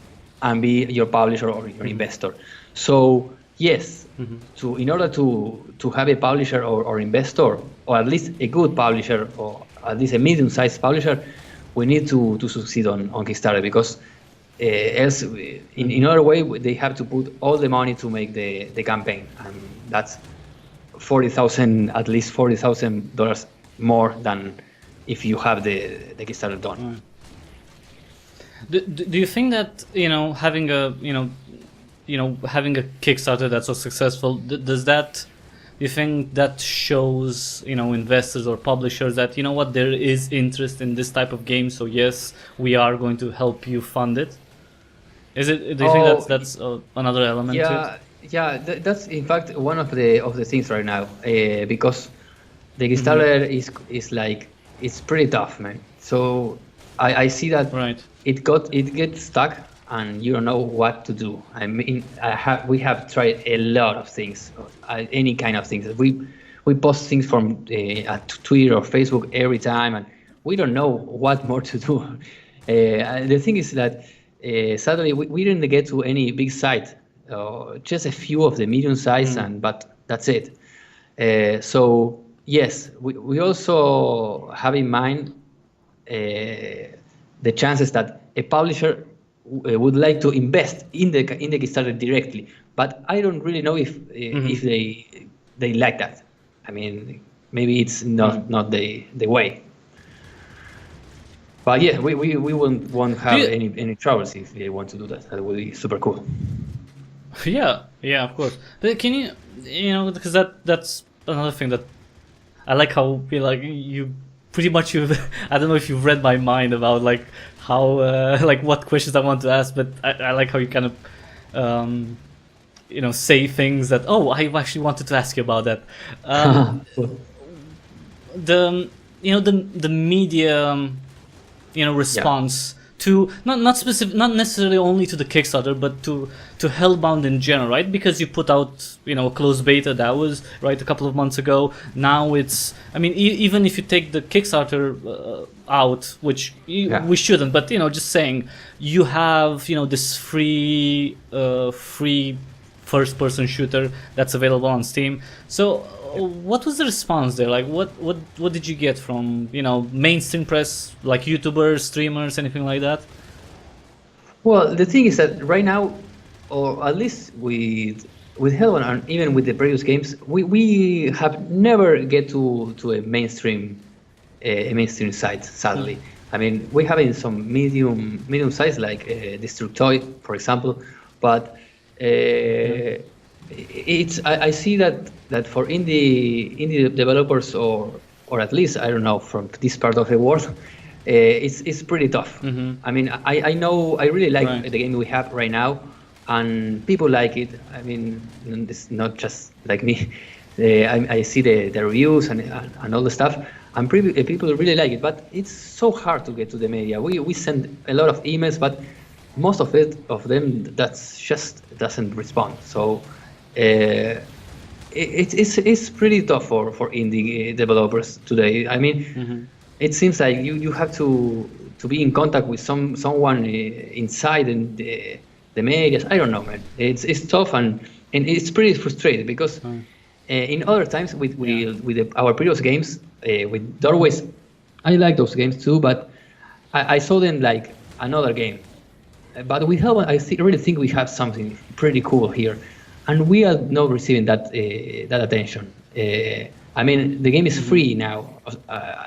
and be your publisher or your investor. So yes, in order to have a publisher or investor, or at least a good publisher, or at least a medium-sized publisher, we need to succeed on Kickstarter, because else, in other way, they have to put all the money to make the campaign, and that's at least $40,000 more than if you have the Kickstarter done. Do you think that having a having a Kickstarter that's so successful, does that, do you think that shows investors or publishers that there is interest in this type of game, so yes, we are going to help you fund it? Do you think that's another element to it? That's in fact one of the things right now, because the Kickstarter is like, it's pretty tough, man. So I see that it gets stuck and you don't know what to do. I mean, we have tried a lot of things, any kind of things. We post things from Twitter or Facebook every time, and we don't know what more to do. The thing is that sadly we didn't get to any big site, just a few of the medium size, but that's it. So yes, we also have in mind the chances that a publisher would like to invest in the Kickstarter directly, but I don't really know if they like that. I mean, maybe it's not the way. But yeah, we won't have any troubles if they want to do that. That would be super cool. Yeah, of course. But can you because that's another thing that I like, how you pretty much I don't know if you've read my mind about like how like what questions I want to ask, but I like how you kind of say things that, I actually wanted to ask you about that. The media response to not necessarily only to the Kickstarter, but to Hellbound in general, right? Because you put out a closed beta that was right a couple of months ago. Now it's, I mean, even if you take the Kickstarter out, which we shouldn't, but just saying, you have this free first-person shooter that's available on Steam. So what was the response there? Like, what did you get from mainstream press, like YouTubers, streamers, anything like that? Well, the thing is that right now, or at least with Hellbound and even with the previous games, we have never get to a mainstream site, sadly. I mean, we have in some medium sites like Destructoid, for example, but I see that for indie developers, or at least, I don't know, from this part of the world, it's pretty tough. I mean, I know I really like the game we have right now, and people like it. I mean, it's not just like me. I see the reviews and all the stuff, and people really like it. But it's so hard to get to the media. We send a lot of emails, but most of them that's just doesn't respond. So it's pretty tough for indie developers today. I mean, it seems like you have to be in contact with someone inside in the media. I don't know, man. It's tough, and it's pretty frustrating, because In other times our previous games with Doorways, I like those games too, but I saw them like another game. But we have, really think we have something pretty cool here, and we are not receiving that attention. I mean, the game is free now.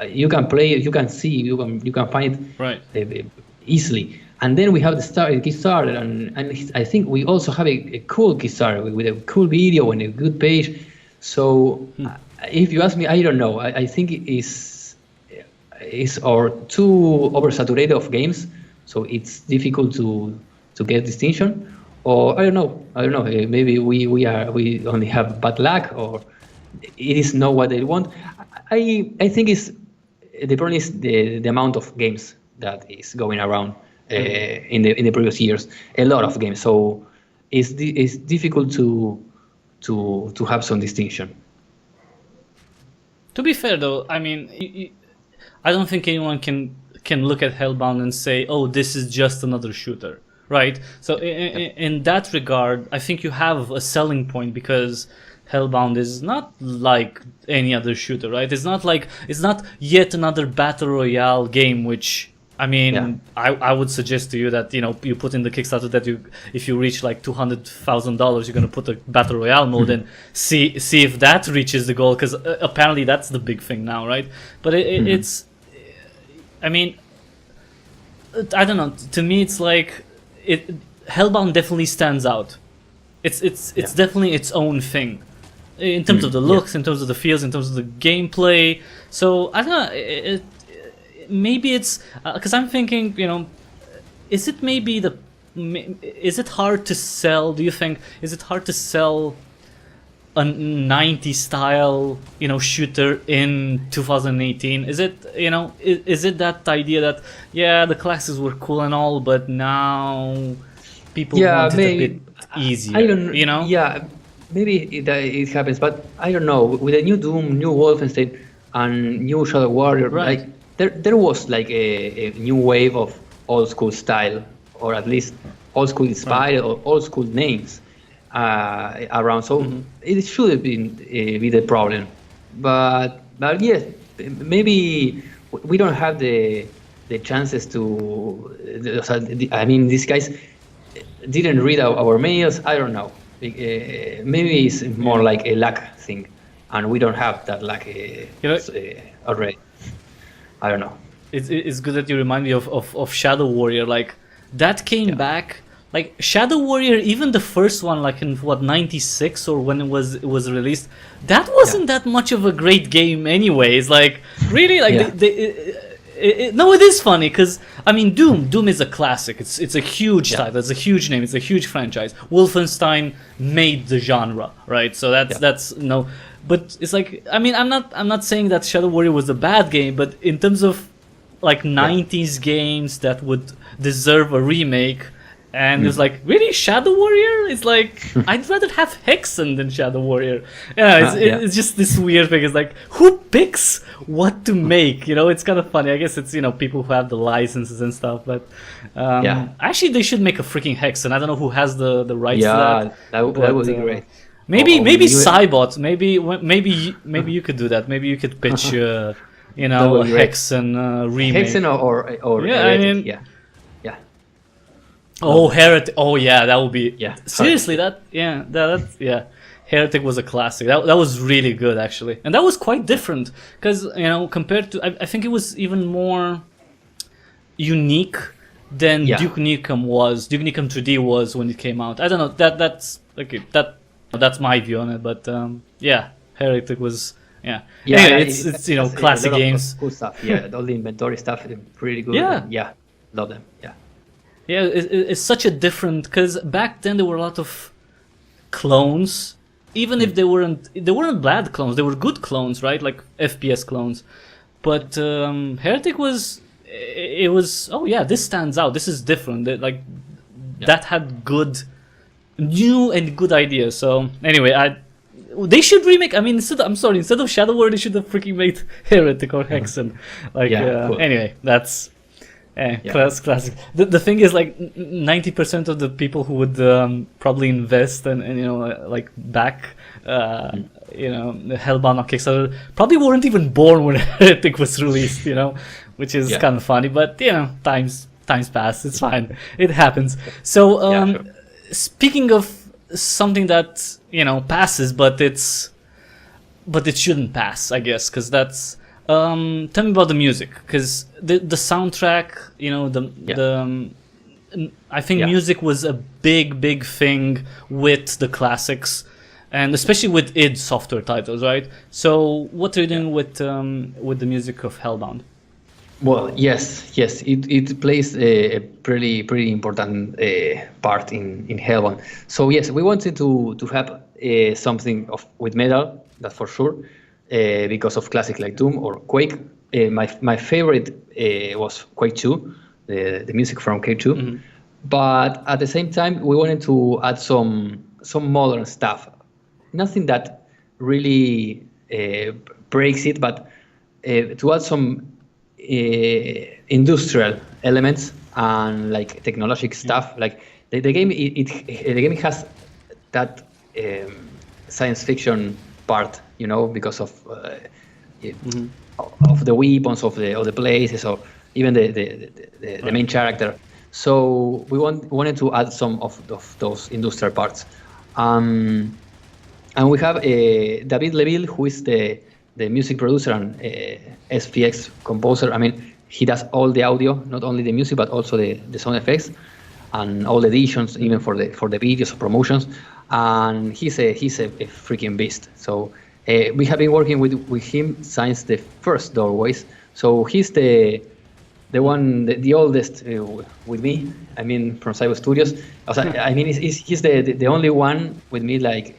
You can play it, you can see, you can find it easily. And then we have the Kickstarter, and I think we also have a cool Kickstarter with a cool video and a good page. So if you ask me, I don't know. I think it is or too oversaturated of games, so it's difficult to get distinction. Or I don't know. Maybe we only have bad luck, or it is not what they want. I think the problem is the amount of games that is going around in the previous years. A lot of games, so it's difficult to have some distinction. To be fair, though, I mean, I don't think anyone can look at Hellbound and say, "Oh, this is just another shooter," right? So in that regard, I think you have a selling point, because Hellbound is not like any other shooter, right? It's not yet another battle royale game, which, I mean, I would suggest to you that, you know, you put in the Kickstarter that if you reach like $200,000, you're gonna put a battle royale mode and see if that reaches the goal, because apparently that's the big thing now, right? But it's, I mean, I don't know. To me, it's like Hellbound definitely stands out. It's definitely its own thing in terms of the looks, in terms of the feels, in terms of the gameplay. So I don't know. Maybe it's because I'm thinking, you know, is it hard to sell? Do you think is it hard to sell a 90s style, you know, shooter in 2018? Is it, you know, is it that idea that the classics were cool and all, but now people want it a bit easier? I don't, you know. Yeah, maybe it happens, but I don't know. With the new Doom, new Wolfenstein, and new Shadow Warrior, like there was like a new wave of old school style, or at least old school inspired or old school names around. So it should have been be the problem, but yes, maybe we don't have the chances to. I mean, these guys didn't read our mails. I don't know. Maybe it's more like a luck thing, and we don't have that luck already. I don't know. It's good that you remind me of Shadow Warrior. Like that came back. Like Shadow Warrior, even the first one, like in what, 96 or when it was released, that wasn't that much of a great game anyways. Like really, like no, it is funny because I mean Doom is a classic. It's a huge title. It's a huge name. It's a huge franchise. Wolfenstein made the genre, right? So that's no. But it's like, I mean, I'm not saying that Shadow Warrior was a bad game, but in terms of like 90s games that would deserve a remake, and it's like, really, Shadow Warrior? It's like, I'd rather have Hexen than Shadow Warrior. It's just this weird thing. It's like, who picks what to make? You know, it's kind of funny. I guess it's, you know, people who have the licenses and stuff. But actually, they should make a freaking Hexen. I don't know who has the rights to that. That would be great. Maybe Saibot. Maybe you could do that. Maybe you could pitch, you know, a Hexen remake. Hexen or Heretic, Oh, Heretic. Oh yeah, that would be. Yeah. Seriously, Heretic was a classic. That was really good actually, and that was quite different because, you know, compared to, I think it was even more unique than Duke Nukem was. Duke Nukem 3D was when it came out. I don't know. That's okay. That's my view on it, but Heretic was anyway, it's you know, classic games. Cool stuff. Yeah, all the inventory stuff is pretty good. Yeah, love them. Yeah, it's such a different, because back then there were a lot of clones, even if they weren't bad clones, they were good clones, right? Like FPS clones. But Heretic was this stands out. This is different. That had new and good ideas. So anyway, they should remake. I mean, instead of Shadow Warrior, they should have freaking made Heretic or Hexen. Cool. Anyway, that's Yeah. Classic. The thing is, like 90% of the people who would probably invest and like back Hellbound on Kickstarter probably weren't even born when Heretic was released, which is Yeah. kind of funny. But times pass. It's fine. It happens. So Sure. speaking of something that passes, but it shouldn't pass, I guess, because that's. Tell me about the music, because the soundtrack, I think Yeah. music was a big thing with the classics, and especially with id Software titles, right? So what are you doing with the music of Hellbound? Well, yes, it plays a pretty important part in Hellbound. So yes, we wanted to have something with metal, that's for sure, because of classic like Doom or Quake. My favorite was Quake 2, the music from Quake 2. Mm-hmm. But at the same time, we wanted to add some modern stuff. Nothing that really breaks it, but to add some industrial elements and like technological stuff. Like the game, the game has that science fiction part, because of of the weapons, of the places, or even the main character. So we wanted to add some of those industrial parts. And we have David Leville, who is the music producer and SPX composer. I mean, he does all the audio, not only the music, but also the sound effects and all the editions, even for the videos or promotions. And he's a freaking beast. So we have been working with him since the first Doorways. So he's the one, the oldest with me. I mean, from Saibot Studios. I mean, he's the only one with me, like,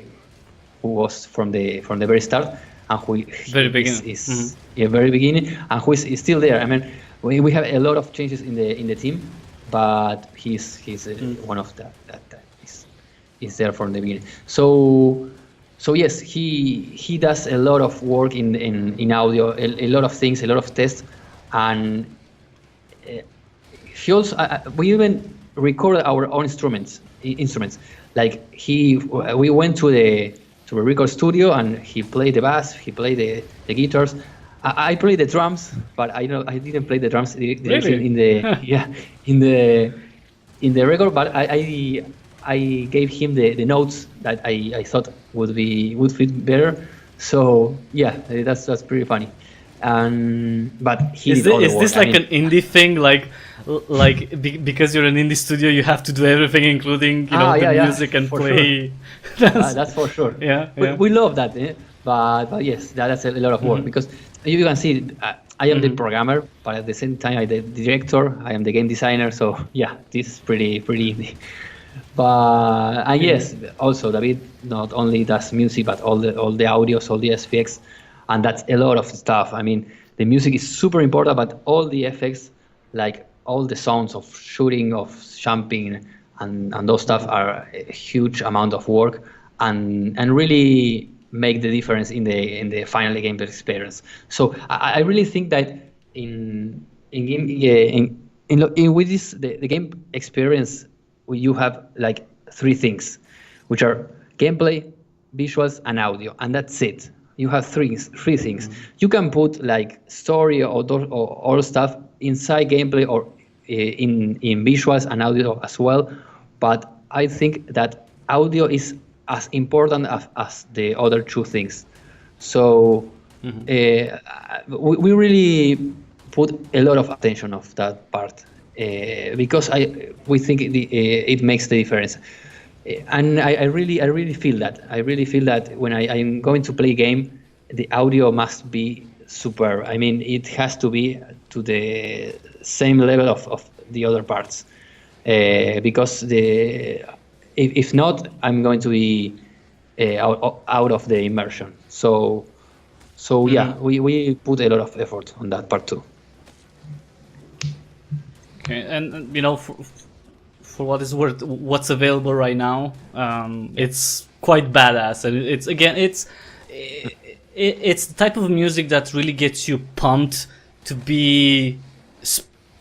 who was from the very start, and who Very beginning. is very beginning, and who is still there. I mean, we have a lot of changes in the team, but he's one of that is there from the beginning. So yes, he does a lot of work in audio, a lot of things, a lot of tests, and he also we even recorded our own instruments. Like we went to a record studio and he played the bass, he played the guitars. I played the drums, but I didn't play the drums Really? in the record. But I gave him the notes that I thought would fit better. So yeah, that's pretty funny. But he Is did all the this, work. is this like an indie thing? Because you're an indie studio, you have to do everything, including the music and for play. Sure. That's for sure. Yeah. We love that, but yes, that's a lot of work, because you can see I am the programmer, but at the same time I'm the director, I am the game designer. So yeah, this is pretty indie. But yes, also David not only does music, but all the audios, all the SPX, and that's a lot of stuff. I mean, the music is super important, but all the effects, like all the sounds of shooting, of jumping, and those stuff are a huge amount of work, and really make the difference in the final gameplay experience. So I really think that with this the game experience, you have like three things, which are gameplay, visuals, and audio, and that's it. You have three things. You can put like story or stuff inside gameplay or in visuals and audio as well, but I think that audio is as important as the other two things. So we really put a lot of attention of that part, because we think it makes the difference. And I really feel that. I really feel that when I'm going to play a game, the audio must be superb. I mean, it has to be to the same level of the other parts, because if not, I'm going to be out of the immersion. So yeah, we put a lot of effort on that part too. Okay, and for what it's worth, what's available right now, it's quite badass, and it's the type of music that really gets you pumped to be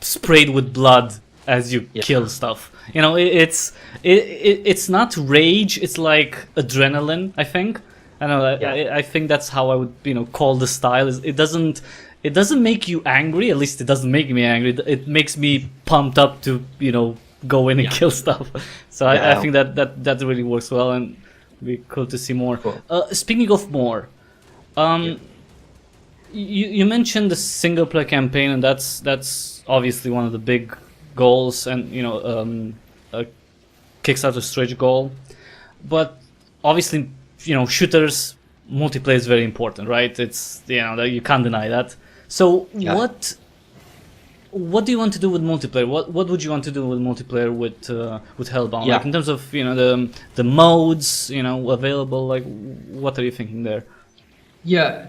sprayed with blood as you kill stuff. You know, it's not rage. It's like adrenaline. I think. I know. I think that's how I would call the style. It doesn't make you angry. At least it doesn't make me angry. It makes me pumped up to go in and kill stuff. So I think that really works well, and it'd be cool to see more. Cool. Speaking of more, you mentioned the single player campaign, and that's obviously one of the big goals, and a Kickstarter stretch goal. But obviously, shooters multiplayer is very important, right? It's you can't deny that. So what do you want to do with multiplayer? What would you want to do with multiplayer with Hellbound? Like in terms of the modes available. Like what are you thinking there? Yeah,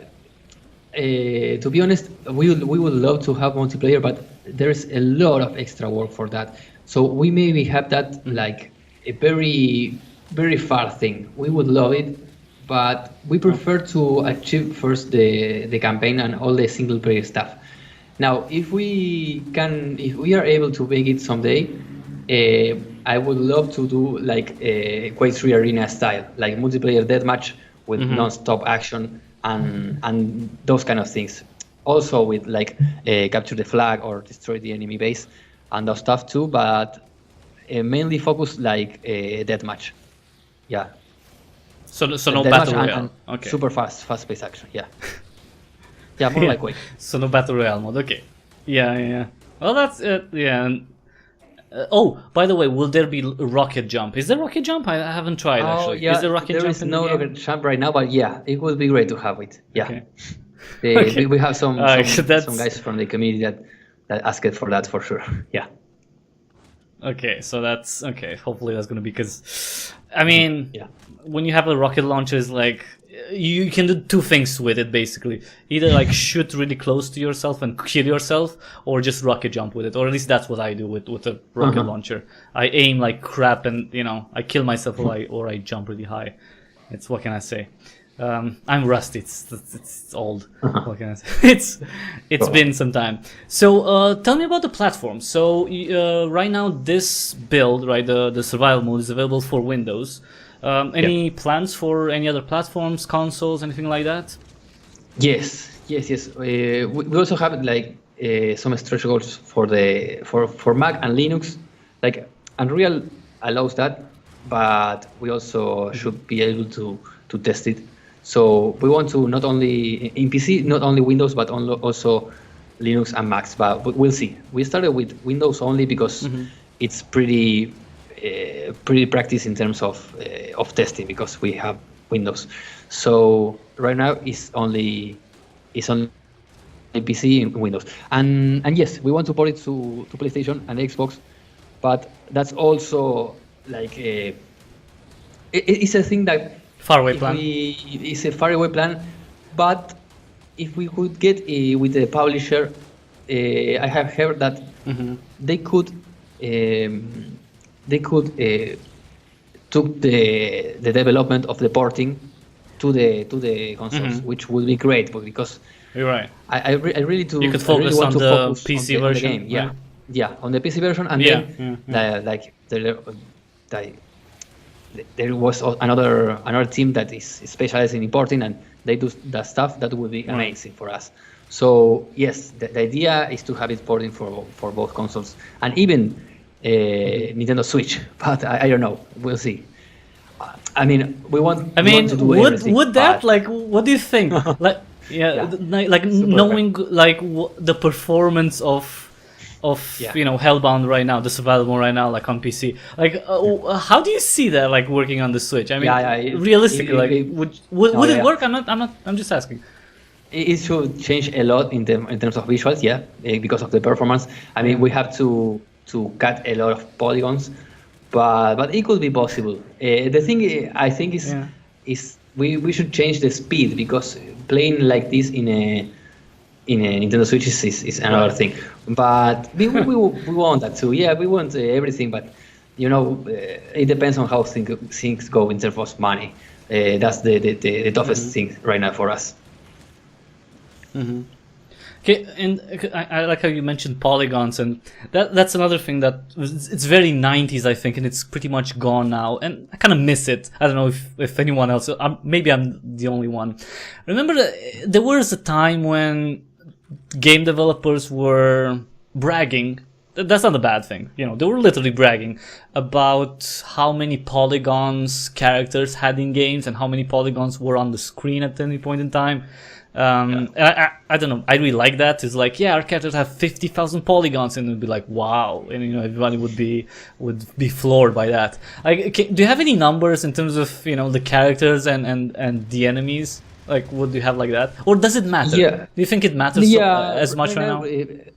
to be honest, we would love to have multiplayer, but there's a lot of extra work for that. So we maybe have that like a very very far thing. We would love it, but we prefer to achieve first the campaign and all the single player stuff. Now, if we are able to make it someday, I would love to do like a Quake 3 Arena style, like multiplayer deathmatch with non-stop action and those kind of things. Also with like capture the flag or destroy the enemy base and those stuff too, but mainly focus like deathmatch. Yeah. So no battle royale. Okay. Super fast-paced action. Yeah. Yeah, more like Quake. So no battle royale mode. Okay. Yeah. Well, that's it. Yeah. Oh, by the way, will there be rocket jump? Is there rocket jump? I haven't tried actually. Yeah. Is there rocket jump? There is no rocket jump right now, but yeah, it would be great to have it. Yeah. Okay. We have some guys from the community that asked for that for sure. Yeah. Okay, so that's okay. Hopefully that's gonna be, because I mean, when you have a rocket launcher, it's like you can do two things with it basically. Either like shoot really close to yourself and kill yourself, or just rocket jump with it. Or at least that's what I do with a rocket launcher. I aim like crap, and I kill myself or I jump really high. It's, what can I say? I'm rusty. It's old. What can I say? It's been some time. So tell me about the platform. So right now this build, right, the survival mode is available for Windows. Any plans for any other platforms, consoles, anything like that? Yes. We also have like some stretch goals for Mac and Linux. Like Unreal allows that, but we also should be able to test it. So we want to not only in PC, not only Windows, but also Linux and Macs. But we'll see. We started with Windows only because it's pretty practice in terms of testing, because we have Windows. So right now it's only PC and Windows. And yes, we want to port it to PlayStation and Xbox, but that's also like it's a thing that faraway plan. It's a faraway plan, but if we could get with the publisher, I have heard that they could took the development of the porting to the consoles, which would be great, because you're right. I really do. You could focus on the PC version. On the game. Yeah, on the PC version, and then there was another team that is specialized in importing, and they do that stuff. That would be amazing for us. So yes, the idea is to have it porting for both consoles, and even Nintendo Switch, but I don't know. We'll see. I mean, we want to do everything. Would that, like, what do you think? Like, like knowing like the performance of Hellbound right now, the survival mode right now, like on PC. Like, how do you see that, like, working on the Switch? I mean, realistically, would it work? I'm just asking. It should change a lot in terms of visuals, because of the performance. I mean, we have to cut a lot of polygons, but it could be possible. The thing I think is we should change the speed, because playing like this in a Nintendo Switch is another thing. But we want that too. Yeah, we want everything, but it depends on how things go in terms of money. That's the toughest thing right now for us. Can Okay, and I like how you mentioned polygons, and that's another thing that it's very 90s, I think, and it's pretty much gone now, and I kind of miss it. I don't know if anyone else, maybe I'm the only one. Remember, there was a time when game developers were bragging. That's not a bad thing, you know. They were literally bragging about how many polygons characters had in games and how many polygons were on the screen at any point in time. And I don't know. I really like that. It's like, yeah, our characters have 50,000 polygons, and it'd be like, wow, and you know, everybody would be floored by that. Do you have any numbers in terms of, you know, the characters and the enemies? Like, what do you have like that, or does it matter? Yeah. Do you think it matters as much right now?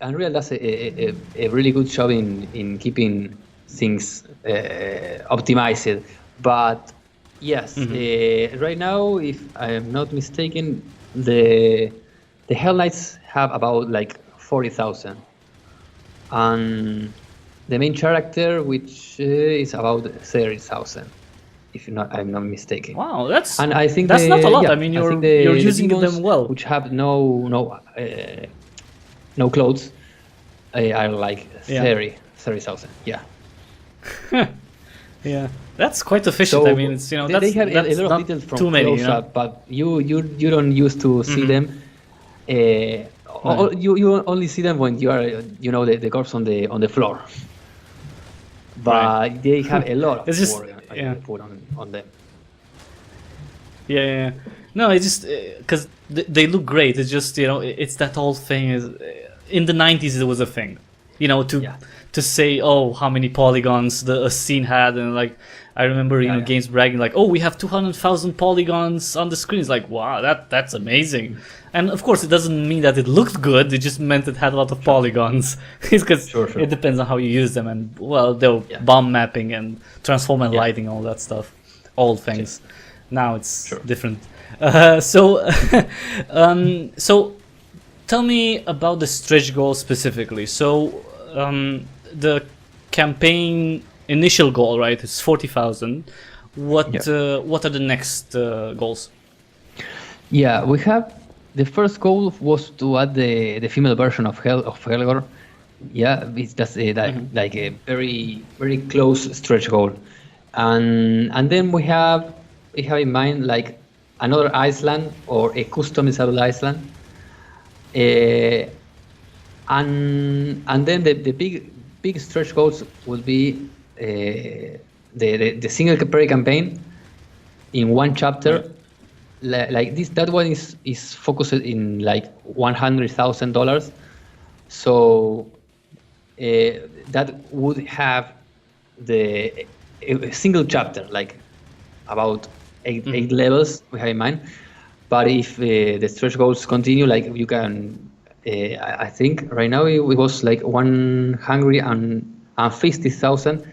Unreal does a really good job in keeping things optimized, but yes, right now, if I am not mistaken, the Hell Knights have about like 40,000, and the main character, which is about 30,000. If I'm not mistaken. Wow, that's I think that's not a lot. I mean, you're using them well. Which have no clothes, are like 30,000. Yeah. Yeah, that's quite efficient. So I mean, it's, you know, they have a lot of details from too many, close up, but you don't used to see them. You only see them when you are, you know, the corpse on the floor. But they have a lot of work put on them. Yeah. No, it's just because they look great. It's just, you know, it's that whole thing. Is in the 90s it was a thing, you know, to say, oh, how many polygons a scene had, and like I remember, you know, games bragging like, oh, we have 200,000 polygons on the screen. It's like, wow, that's amazing. And of course, it doesn't mean that it looked good. It just meant it had a lot of polygons. Because it depends on how you use them, and well, they're bomb mapping and transform and lighting, all that stuff, old things. Now it's different. So tell me about the stretch goal specifically. So the campaign initial goal, right, is 40,000. What are the next goals? Yeah, we have. The first goal was to add the female version of Helgor. Yeah, that's like a very very close stretch goal, and then we have in mind like another island or a customizable island, and then the big stretch goals will be the single player campaign in one chapter. Like this, that one is focused in like $100,000. So that would have a single chapter, like about eight levels we have in mind. But if the stretch goals continue, like you can, I think right now it was like 150,000.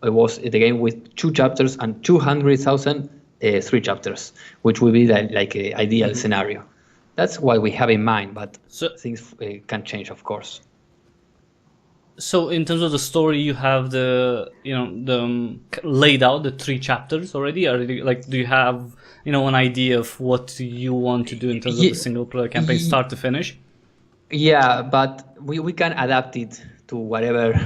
It was the game with 2 chapters and 200,000. 3 chapters, which will be like an ideal scenario. That's what we have in mind, but things can change, of course. So, in terms of the story, you have laid out the 3 chapters already. Do you have, you know, an idea of what you want to do in terms of the single player campaign, start to finish? Yeah, but we can adapt it to whatever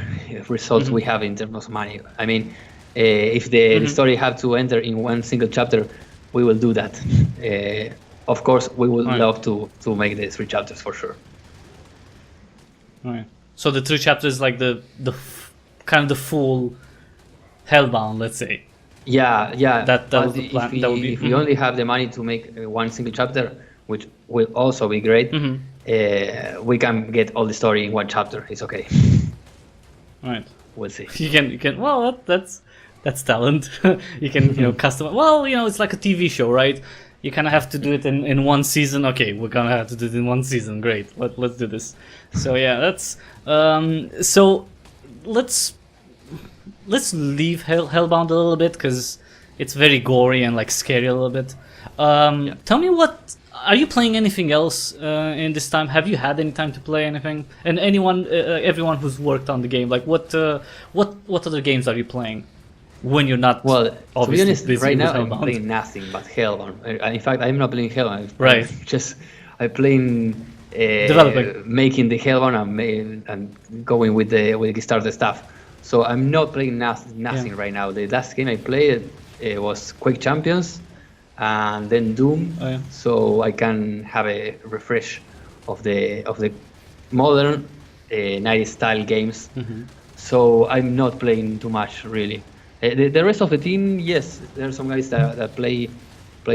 results we have in terms of money. I mean. If the story have to enter in one single chapter, we will do that. Of course, we would love to make the 3 chapters for sure. Right. So the 3 chapters, like the kind of the full Hellbound, let's say. Yeah. That was the plan. If we only have the money to make one single chapter, which will also be great, we can get all the story in one chapter. It's okay. Right. We'll see. You can. Well, that's talent. You can, you know, customize. Well, you know, it's like a TV show, right? You kind of have to do it in one season. Okay, we're gonna have to do it in one season. Great. Let's do this. So yeah, that's. So let's leave Hellbound a little bit because it's very gory and like scary a little bit. Tell me, what are you playing? Anything else in this time? Have you had any time to play anything? And everyone who's worked on the game, like what other games are you playing when you're not? Well, to be honest, busy right now Hellbound? I'm playing nothing but Hellbound. In fact, I'm not playing Hellbound. Right. I'm playing making the Hellbound and going with the Kickstarter stuff. So I'm not playing nothing right now. The last game I played was Quake Champions, and then Doom. Oh, yeah. So I can have a refresh of the modern 90s style games. So I'm not playing too much really. The rest of the team, yes, there are some guys that play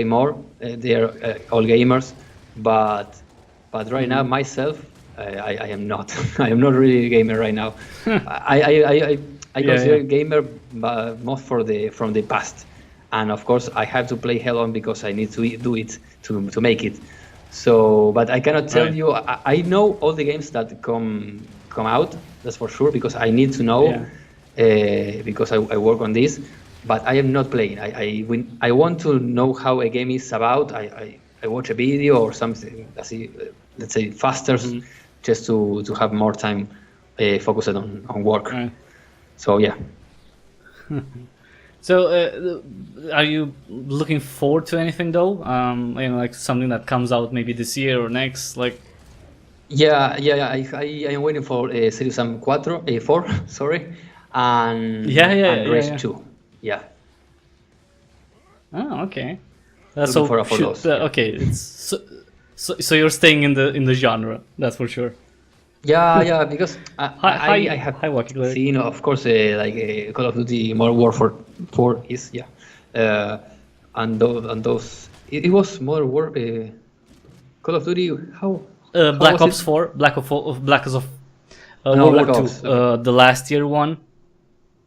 more. They are all gamers, but right now myself, I am not. I am not really a gamer right now. I consider gamer more from the past, and of course I have to play Hellbound because I need to do it to make it. So, but I cannot tell you. I know all the games that come out. That's for sure because I need to know because I work on this. But I am not playing. I want to know how a game is about. I watch a video or something. Let's say faster, just to have more time focused on work. Right. So yeah. So, are you looking forward to anything though? Like something that comes out maybe this year or next, like. Yeah. I am waiting for Series Sam 4, sorry, and Race 2. Yeah. Oh, okay. Looking for those, yeah. Okay, it's so you're staying in the genre, that's for sure. Yeah, because I have seen, of course, like Call of Duty Modern Warfare 4 is and those it was Modern War Call of Duty how Black Ops 4, Black Ops World War 2, the last year one.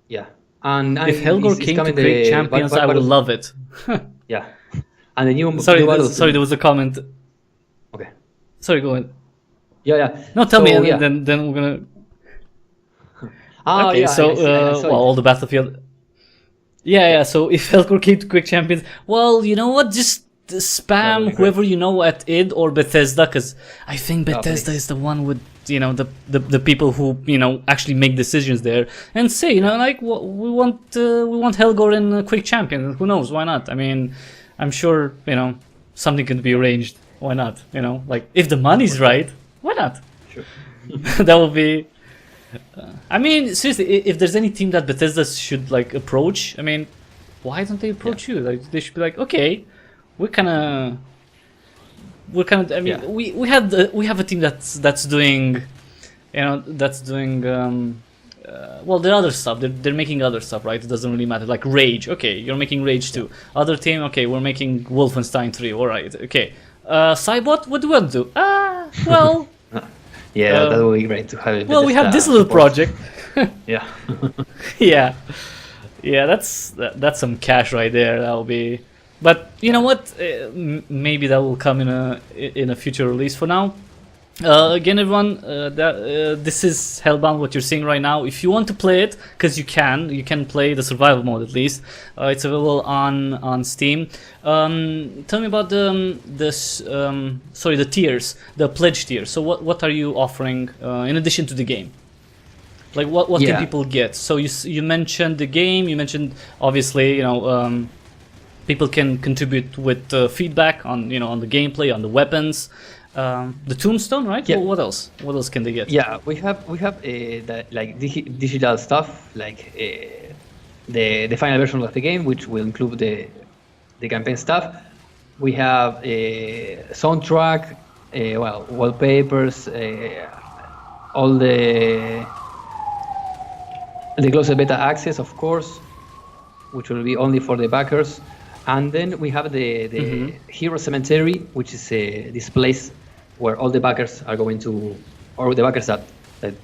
Yeah, and if Hellgore came to Quake Champions, I would love it. Yeah, and the new sorry, there was a comment. Okay, sorry, go ahead. Yeah. No, tell me, and then we're gonna. Okay, all the Battlefield. Yeah. So if Hellcore came to Quake Champions, well, you know what? Just spam whoever you know at id or Bethesda, because I think Bethesda is the one with the people who actually make decisions there, and say like we want Hellgore in Quake Champions. Who knows? Why not? I mean, I'm sure something can be arranged. Why not? Like if the money's right. Why not? Sure. That would be. I mean, seriously, if there's any team that Bethesda should like approach, I mean, why don't they approach you? Like they should be like, okay, we're kind of. I mean, we have a team that's doing, well, there are other stuff. They're making other stuff, right? It doesn't really matter. Like Rage, okay, you're making Rage 2. Other team, okay, we're making Wolfenstein 3. All right, okay. Saibot, what do you want to do? Well. Yeah, that would be great to have it. Well, we have this little project. Yeah. Yeah, that's some cash right there. That'll be. But you know what? Maybe that will come in a future release. For now, again, everyone, this is Hellbound. What you're seeing right now. If you want to play it, because you can play the survival mode at least. It's available on Steam. Tell me about the tiers, the pledge tier. So what are you offering in addition to the game? Like what can people get? So you mentioned the game. You mentioned obviously people can contribute with feedback on on the gameplay, on the weapons. The tombstone, right? Yeah. Well, what else? What else can they get? Yeah, we have like digital stuff, like the final version of the game, which will include the campaign stuff. We have a soundtrack, wallpapers, all the closed beta access, of course, which will be only for the backers. And then we have the Hero Cemetery, which is this place where all the backers are going to, or the backers that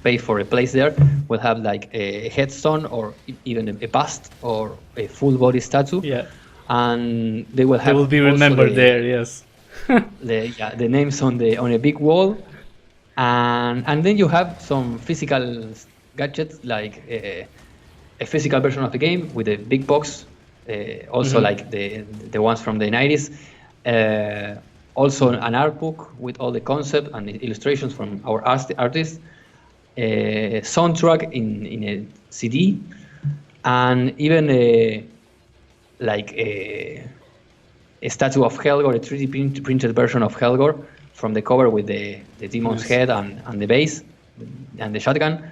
pay for a place there, will have like a headstone or even a bust or a full body statue. Yeah. And they will be remembered there. Yes. the names on a big wall, and then you have some physical gadgets like a physical version of the game with a big box. Also like the ones from the 90s. Also an art book with all the concept and the illustrations from our artists. Soundtrack in a CD, and even a statue of Hellgore, a 3D printed version of Hellgore from the cover with the demon's head and the base and the shotgun,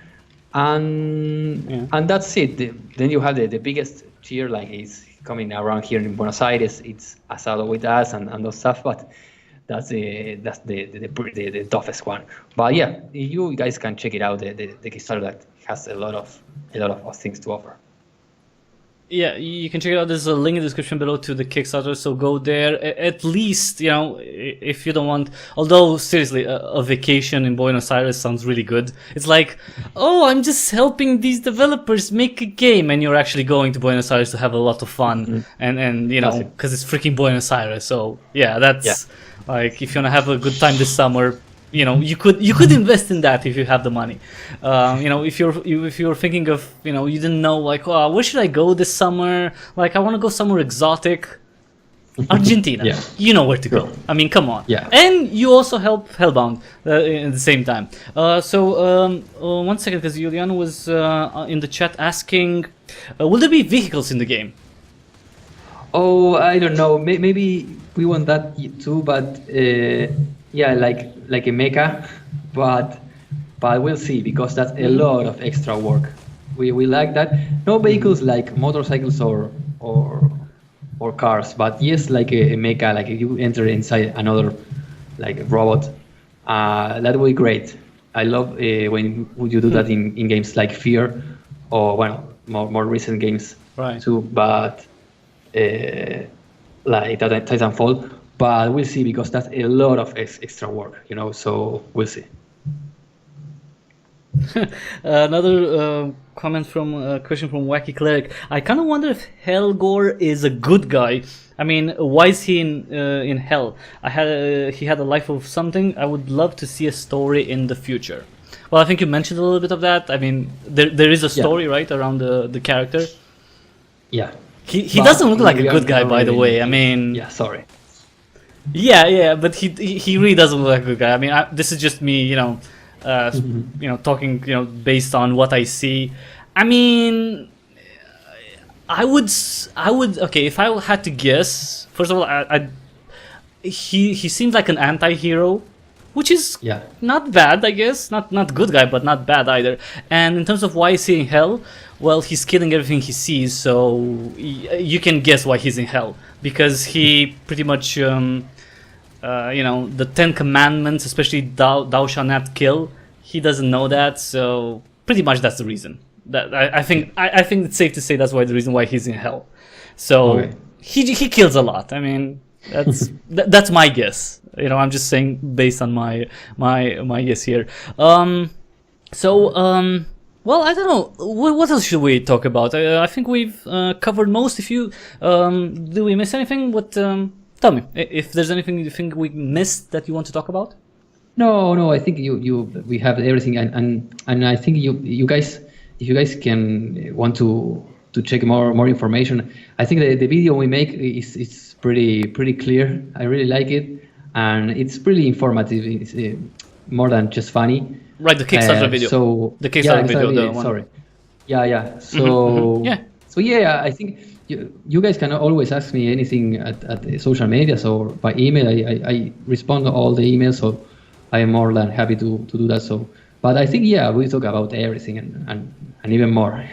and that's it. Then you have the biggest cheer, like he's coming around here in Buenos Aires. It's Asado with us and those stuff, but that's the toughest one. But yeah, you guys can check it out. The Kickstarter that has a lot of things to offer. Yeah, you can check it out. There's a link in the description below to the Kickstarter, so go there. At least, you know, if you don't want... Although, seriously, a vacation in Buenos Aires sounds really good. It's like, oh, I'm just helping these developers make a game, and you're actually going to Buenos Aires to have a lot of fun. And you know, because it's freaking Buenos Aires. So, yeah, that's... Like, if you want to have a good time this summer... You know, you could invest in that if you have the money. You know, if you're thinking of, you know, you didn't know, like, oh, where should I go this summer? Like, I want to go somewhere exotic. Argentina. You know where to go. I mean, come on. And you also help Hellbound at the same time. So 1 second, because Julian was in the chat asking, will there be vehicles in the game? Oh, I don't know. Maybe we want that too, but yeah, like a mecha, but we'll see, because that's a lot of extra work. We like that. No vehicles like motorcycles or cars, but yes, like a mecha, like if you enter inside another like robot, that would be great. I love when you do that in games like Fear, or well, more recent games too, but like Titanfall. But we'll see, because that's a lot of extra work, you know, so we'll see. Another comment from question from Wacky Cleric. I kind of wonder if Helgor is a good guy. I mean, why is he in hell? He had a life of something. I would love to see a story in the future. Well, I think you mentioned a little bit of that. I mean, there is a story, right, around the character. Yeah. He doesn't look like a good guy, by the way. I mean. Yeah, sorry. Yeah, but he really doesn't look like a good guy. I mean, this is just me, you know, you know, talking, you know, based on what I see. I mean, I would. Okay, if I had to guess, first of all, he seems like an anti-hero, which is not bad, I guess. Not good guy, but not bad either. And in terms of why he's in hell, well, he's killing everything he sees, so you can guess why he's in hell, because he pretty much. You know, the 10 Commandments, especially thou shalt not kill, he doesn't know that, so pretty much that's the reason. That I think it's safe to say that's the reason why he's in hell. So he kills a lot. I mean, that's that's my guess. You know, I'm just saying based on my guess here. Well, I don't know. What else should we talk about? I think we've covered most. If you do we miss anything? What? Tell me if there's anything you think we missed that you want to talk about. No. I think we have everything, and I think you guys, if you guys can want to check more information, I think the video we make is pretty clear. I really like it, and it's pretty informative. It's more than just funny. Right, the Kickstarter video. So the Kickstarter video. The one. Sorry. Yeah. So So yeah, I think. You guys can always ask me anything at the social media, so by email. I respond to all the emails, so I am more than happy to do that. So, but I think we talk about everything and even more.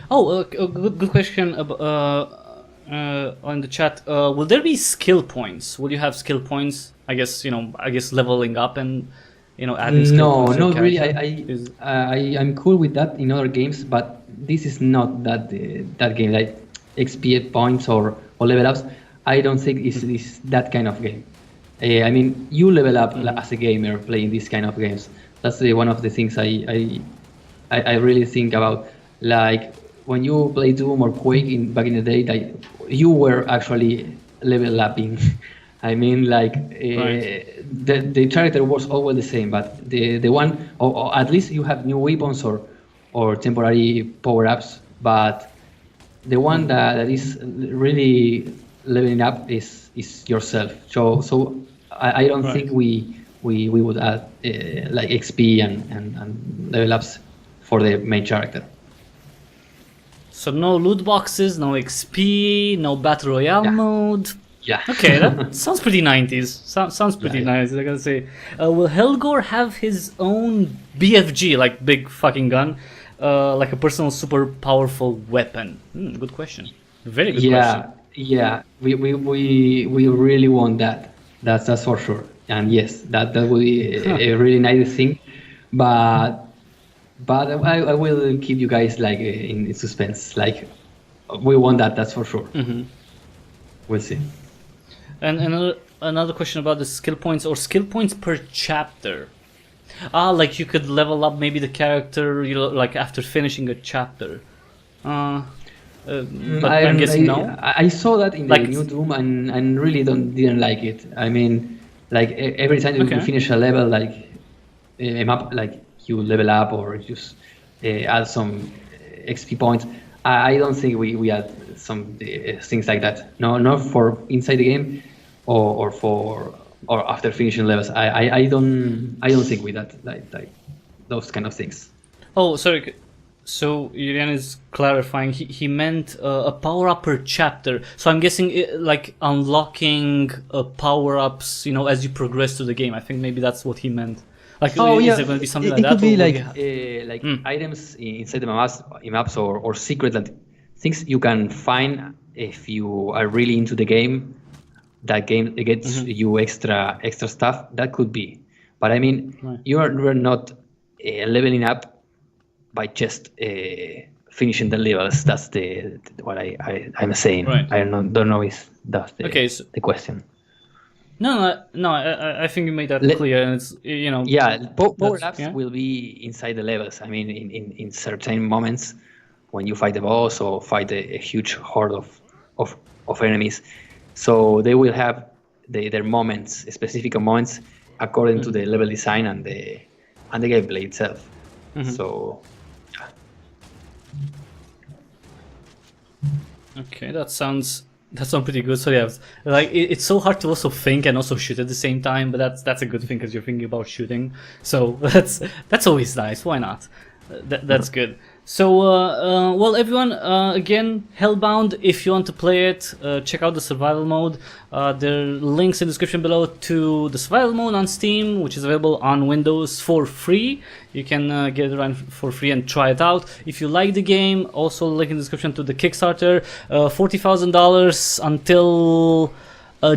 A good question on the chat. Will there be skill points? Will you have skill points? I guess leveling up and adding skill points. No, not really. I'm cool with that in other games, but this is not that game, like XP points or level ups. I don't think it's that kind of game. I mean, you level up as a gamer playing these kind of games. That's one of the things I really think about. Like when you play Doom or Quake back in the day, like you were actually level upping. I mean, like the character was always the same, but the one, or at least you have new weapons or temporary power-ups, but the one that is really leveling up is yourself. So I don't think we would add like XP and level ups for the main character. So no loot boxes, no XP, no battle royale mode. Yeah. Okay, that sounds pretty 90s. Sounds pretty nice, I gotta say. Will Helgor have his own BFG, like big fucking gun, like a personal super powerful weapon? Good question. Very good question. Yeah. We really want that. That's for sure. And yes, that would be a really nice thing. But I will keep you guys like in suspense. Like we want that. That's for sure. We'll see. And another question about the skill points or skill points per chapter. Like you could level up maybe the character, like after finishing a chapter. But I'm guessing no. I saw that in the Like- new Doom and really didn't like it. I mean, like every time Okay. you finish a level, like a map, like you level up or just add some XP points. I don't think we add some things like that. No, not for inside the game or after finishing levels. I don't think we that like those kind of things. Oh, sorry. So Julian is clarifying. He meant a power up per chapter. So I'm guessing like unlocking power ups, as you progress through the game. I think maybe that's what he meant. Like, is there going to be something like it that? could be or like items inside the maps or secret that things you can find if you are really into the game. That game gets you extra stuff. That could be, but I mean, Right. you're not leveling up by just finishing the levels. That's what I'm saying. Right. I don't know if that's the question. No. I think you made that clear, and it's Yeah, power That's- ups yeah. will be inside the levels. I mean, in certain moments when you fight the boss or fight a huge horde of enemies, so they will have their moments, specific moments, according to the level design and the gameplay itself. So Okay, that sounds pretty good. So yeah, like it's so hard to also think and also shoot at the same time, but that's a good thing because you're thinking about shooting. So that's always nice. Why not? That's good. So well, everyone, again, Hellbound. If you want to play it, check out the survival mode. There are links in the description below to the survival mode on Steam, which is available on Windows for free. You can get it around for free and try it out. If you like the game, also link in the description to the Kickstarter, $40,000 until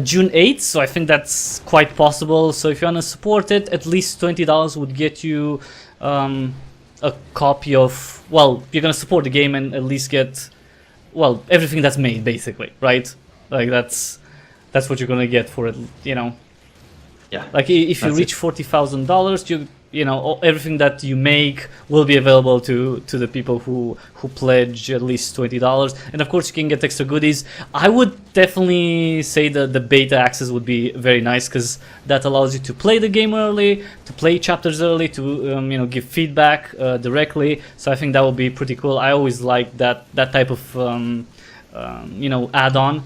June 8th, so I think that's quite possible. So if you want to support it, at least $20 would get you a copy of, well, you're gonna support the game and at least get, well, everything that's made, basically, right? Like that's what you're gonna get for it, yeah, like if you That's reach $40,000, everything that you make will be available to the people who pledge at least $20, and of course you can get extra goodies. I would definitely say that the beta access would be very nice because that allows you to play the game early, to play chapters early, to give feedback directly. So I think that would be pretty cool. I always like that type of add-on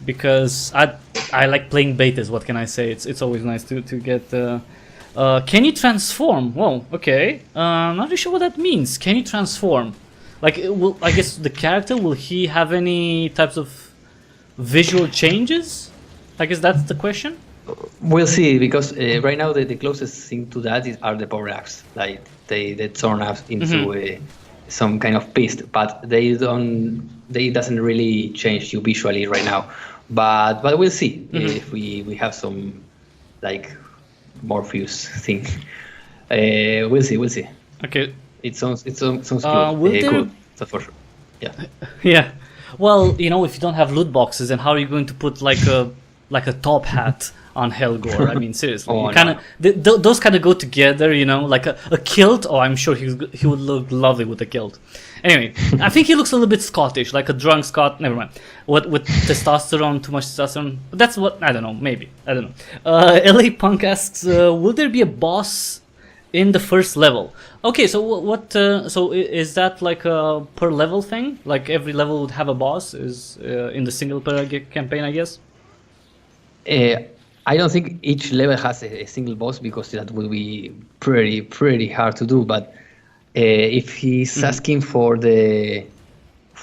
because I like playing betas. What can I say? It's always nice to get. Can you transform? Whoa, okay. Not really sure what that means. Can you transform? Like, I guess the character, will he have any types of visual changes? I guess that's the question. we'll see, because right now the closest thing to that are the power ups. Like they turn us into some kind of beast, but they doesn't really change you visually right now. But we'll see if we have some like Morpheus thing. We'll see. Okay. It sounds cool. Cool. That's for sure. Yeah. Yeah. Well, if you don't have loot boxes, then how are you going to put like a top hat on Helgor? I mean, seriously, those kind of go together, like a kilt. Oh, I'm sure he would look lovely with a kilt. Anyway, I think he looks a little bit Scottish, like a drunk Scot. Never mind. What with testosterone, too much testosterone. But that's what I don't know. Maybe I don't know. LA Punk asks, will there be a boss in the first level? Okay, so what? So is that like a per level thing? Like every level would have a boss? Is in the single player campaign, I guess. I don't think each level has a single boss, because that will be pretty hard to do. But if he's asking for the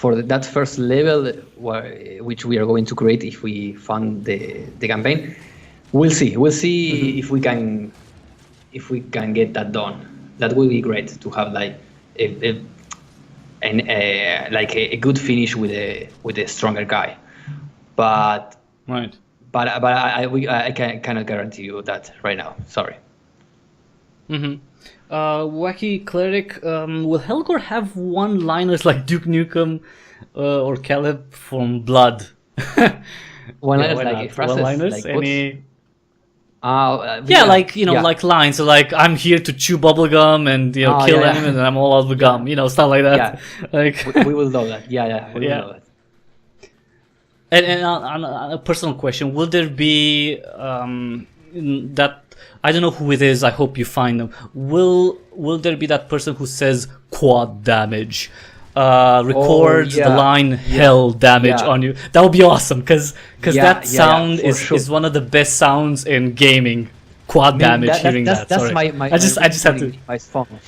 that first level, which we are going to create if we fund the campaign. We'll see. We'll see if we can get that done. That will be great to have like a good finish with a stronger guy. But Right. I cannot guarantee you that right now. Sorry. Wacky Cleric, will Helgor have one-liners like Duke Nukem or Caleb from Blood? One-liners why like not? phrases, One-liners? like Any? yeah, like like lines, so like I'm here to chew bubblegum and kill yeah. enemies and I'm all out of gum, stuff like that. Yeah. Like we will know that. Yeah, we will know that. And on a personal question, will there be that? I don't know who it is. I hope you find them. Will there be that person who says quad damage? Records the line hell damage on you. That would be awesome because that sound is one of the best sounds in gaming. Quad damage. Hearing that. That's Sorry. my I just had to. My phone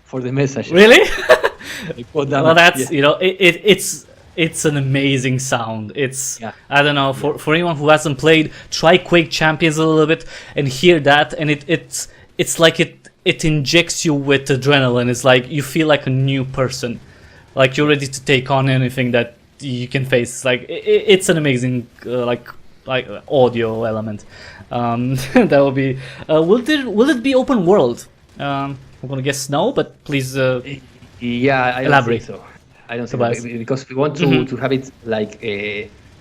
for the message. Really? Well, that's it's an amazing sound. It's I don't know, for anyone who hasn't played, try Quake Champions a little bit and hear that, and it's like it injects you with adrenaline. It's like you feel like a new person, like you're ready to take on anything that you can face. It's like it's an amazing like audio element. That will be. Will it be open world? I'm gonna guess no, but please I elaborate. don't think so. I don't think so, because we want to have it like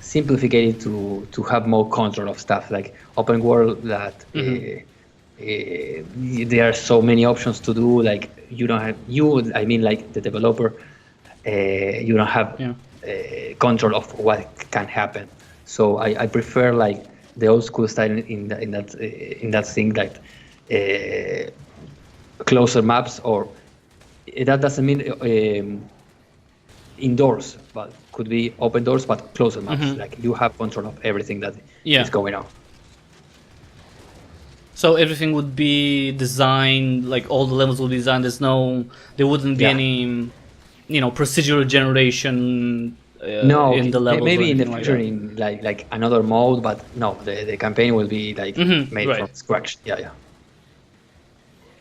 simplified to have more control of stuff, like open world that there are so many options to do. Like I mean like the developer, you don't have control of what can happen. So I prefer like the old school style in that thing, like closer maps, or that doesn't mean indoors, but could be open doors but closer maps. Like you have control of everything that is going on. So everything would be designed, like all the levels will be designed. There wouldn't be any procedural generation in the levels. Maybe in the future in like another mode, but no, the campaign will be like made from scratch.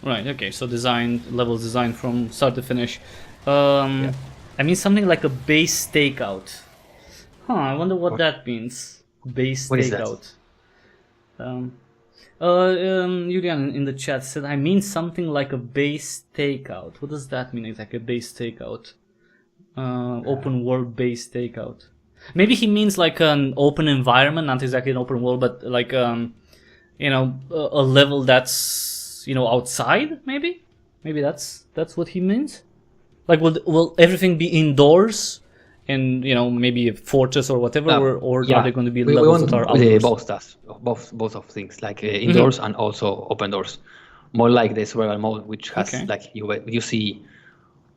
Right, okay, so levels designed from start to finish. I mean something like a base stakeout. I wonder what that means. Base stakeout. Julian in the chat said, I mean something like a base takeout. What does that mean exactly, a base takeout? Open world base takeout. Maybe he means like an open environment, not exactly an open world, but like a level that's outside. Maybe that's what he means. Like will everything be indoors? And maybe a fortress or whatever, or are there going to be levels that are outdoors? Both of things, like indoors and also open doors. More like the survival mode, which has like you see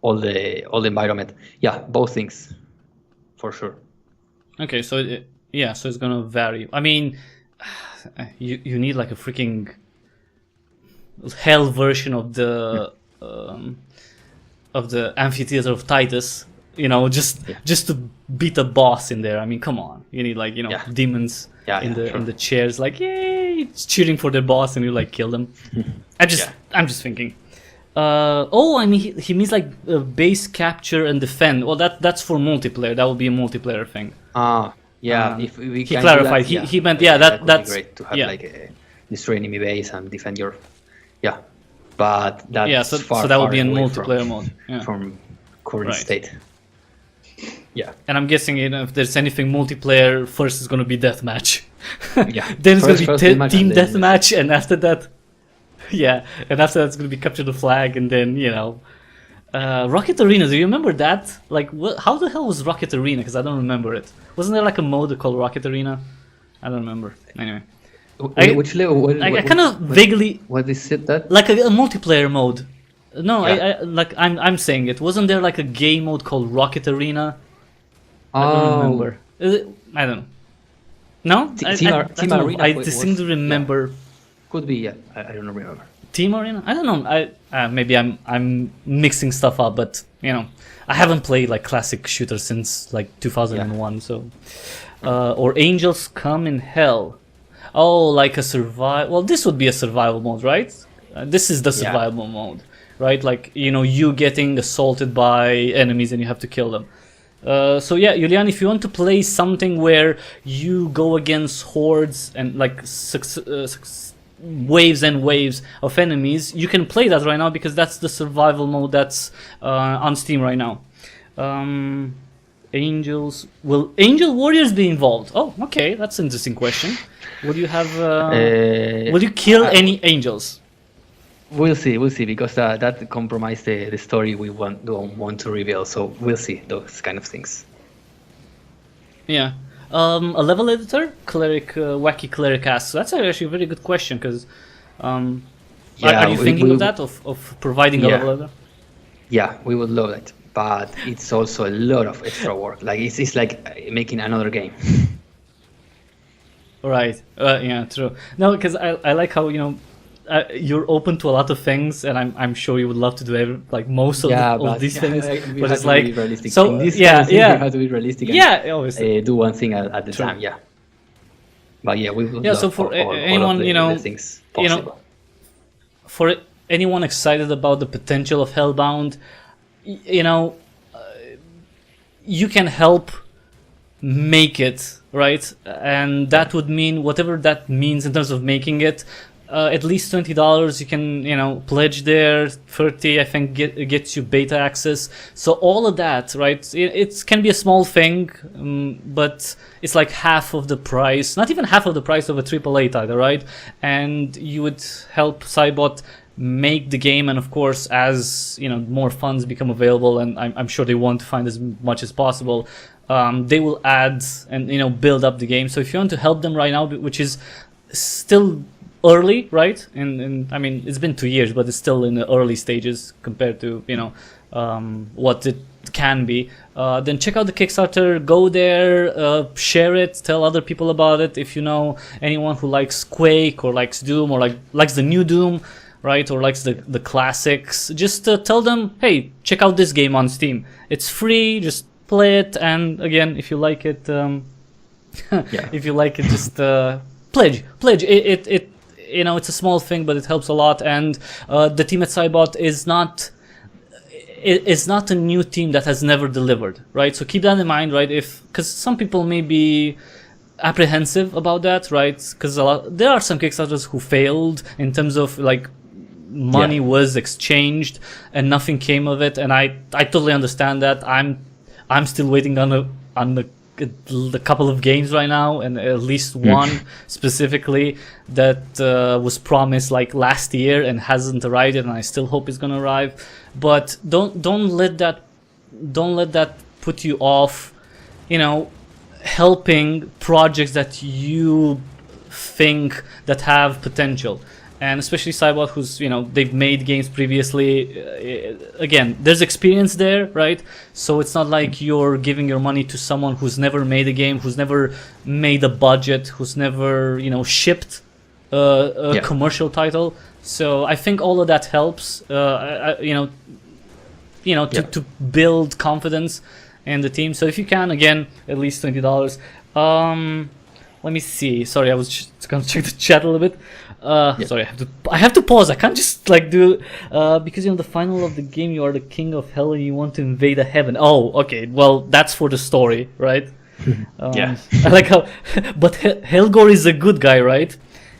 all the environment. Yeah, both things, for sure. Okay, so so it's gonna vary. I mean, you need like a freaking hell version of the amphitheater of Titus. Just to beat a boss in there. I mean, come on. You need like demons in the chairs, like yay, cheering for the boss, and you like kill them. I'm just thinking. I mean, he means like base capture and defend. Well, that's for multiplayer. That would be a multiplayer thing. If we he can clarified. Do that, he meant that's that's great to have like destroy enemy base and defend your but that's so that would be in multiplayer mode from current state. And I'm guessing if there's anything multiplayer, first is going to be deathmatch. Then it's going to be team deathmatch, and after that, and after that it's going to be capture the flag, and then Rocket Arena. Do you remember that? Like, how the hell was Rocket Arena? Because I don't remember it. Wasn't there like a mode called Rocket Arena? I don't remember. Anyway, which level? I kind of vaguely. What is it that? Like a multiplayer mode. No, I'm saying it. Wasn't there like a game mode called Rocket Arena? I don't remember. I don't know. No? Team Arena. I distinctly remember. Could be, I don't remember. Team Arena? I don't know. Maybe I'm mixing stuff up, but you know, I haven't played like classic shooters since like 2001. So, or Angels Come in Hell. Oh, like a survival. Well, this would be a survival mode, right? This is the survival mode, right? Like, you know, you getting assaulted by enemies and you have to kill them. So yeah, Julian, if you want to play something where you go against hordes and like waves and waves of enemies, you can play that right now because that's the survival mode that's on Steam right now. Angels, will Angel Warriors be involved? Oh, okay, that's an interesting question. Would you have? Will you kill any angels? We'll see, because that compromised the story we don't want to reveal. So we'll see those kind of things. Yeah. A level editor, cleric, wacky cleric asks. That's actually a very good question because, are you thinking of that of providing a level editor? Yeah, we would love it, but it's also a lot of extra work. Like it's like making another game. Right. Yeah. True. No, because I like how, you know, you're open to a lot of things, and I'm sure you would love to do most of these things. But it's like so. You have to be realistic. Yeah, obviously. Do one thing at the time. Yeah. But yeah, we will. Yeah. So for anyone, you know, for anyone excited about the potential of Hellbound, you know, you can help make it, right? And that would mean whatever that means in terms of making it. At least $20 you can, you know, pledge there. 30 I think gets you beta access. So all of that, right? It can be a small thing, but it's like half of the price, not even half of the price of a AAA title, right? And you would help Saibot make the game, and of course, as you know, more funds become available, and I'm sure they want to find as much as possible. They will add and, you know, build up the game. So if you want to help them right now, which is still early, right? And I mean, it's been 2 years, but it's still in the early stages compared to, you know, what it can be. Then check out the Kickstarter, go there, share it, tell other people about it. If you know anyone who likes Quake or likes Doom or likes the new Doom, right, or likes the classics, just tell them, hey, check out this game on Steam. It's free, just play it, and again, if you like it, if you like it, just pledge. It you know, it's a small thing, but it helps a lot. And the team at Saibot is not a new team that has never delivered, right? So keep that in mind, right? Because some people may be apprehensive about that, right? Because there are some Kickstarters who failed in terms of like money was exchanged and nothing came of it, and I totally understand that. I'm still waiting on the couple of games right now, and at least one specifically that was promised like last year and hasn't arrived yet, and I still hope it's gonna arrive. But don't let that put you off, you know, helping projects that you think that have potential. And especially Saibot, who's, you know, they've made games previously. Again, there's experience there, right? So it's not like you're giving your money to someone who's never made a game, who's never made a budget, who's never, you know, shipped a commercial title. So I think all of that helps, to build confidence in the team. So if you can, again, at least $20. Let me see. Sorry, I was just gonna check the chat a little bit. Sorry, I have to pause. I can't just like do because, you know, the final of the game, you are the king of hell and you want to invade a heaven. Oh, okay. Well, that's for the story, right? I like how, but Helgor is a good guy, right?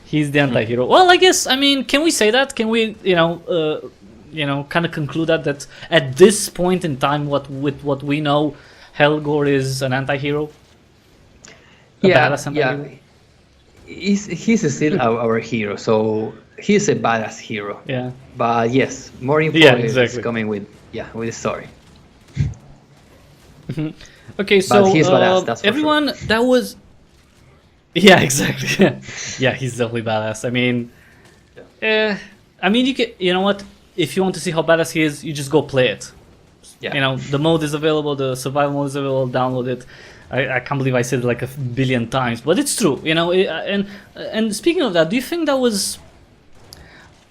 He's the anti-hero. Well, I guess, I mean, can we say that? Can we, kind of conclude that at this point in time, with what we know, Helgor is an anti-hero? He's still our hero, so he's a badass hero. Yeah. But yes, more info is coming with the story. Okay, so but he's badass, that's everyone, for sure. That was. Yeah, exactly. Yeah, he's definitely badass. I mean, you know what? If you want to see how badass he is, you just go play it. Yeah. You know, the mode is available, the survival mode is available. Download it. I can't believe I said it like a billion times, but it's true, you know. And speaking of that, do you think that was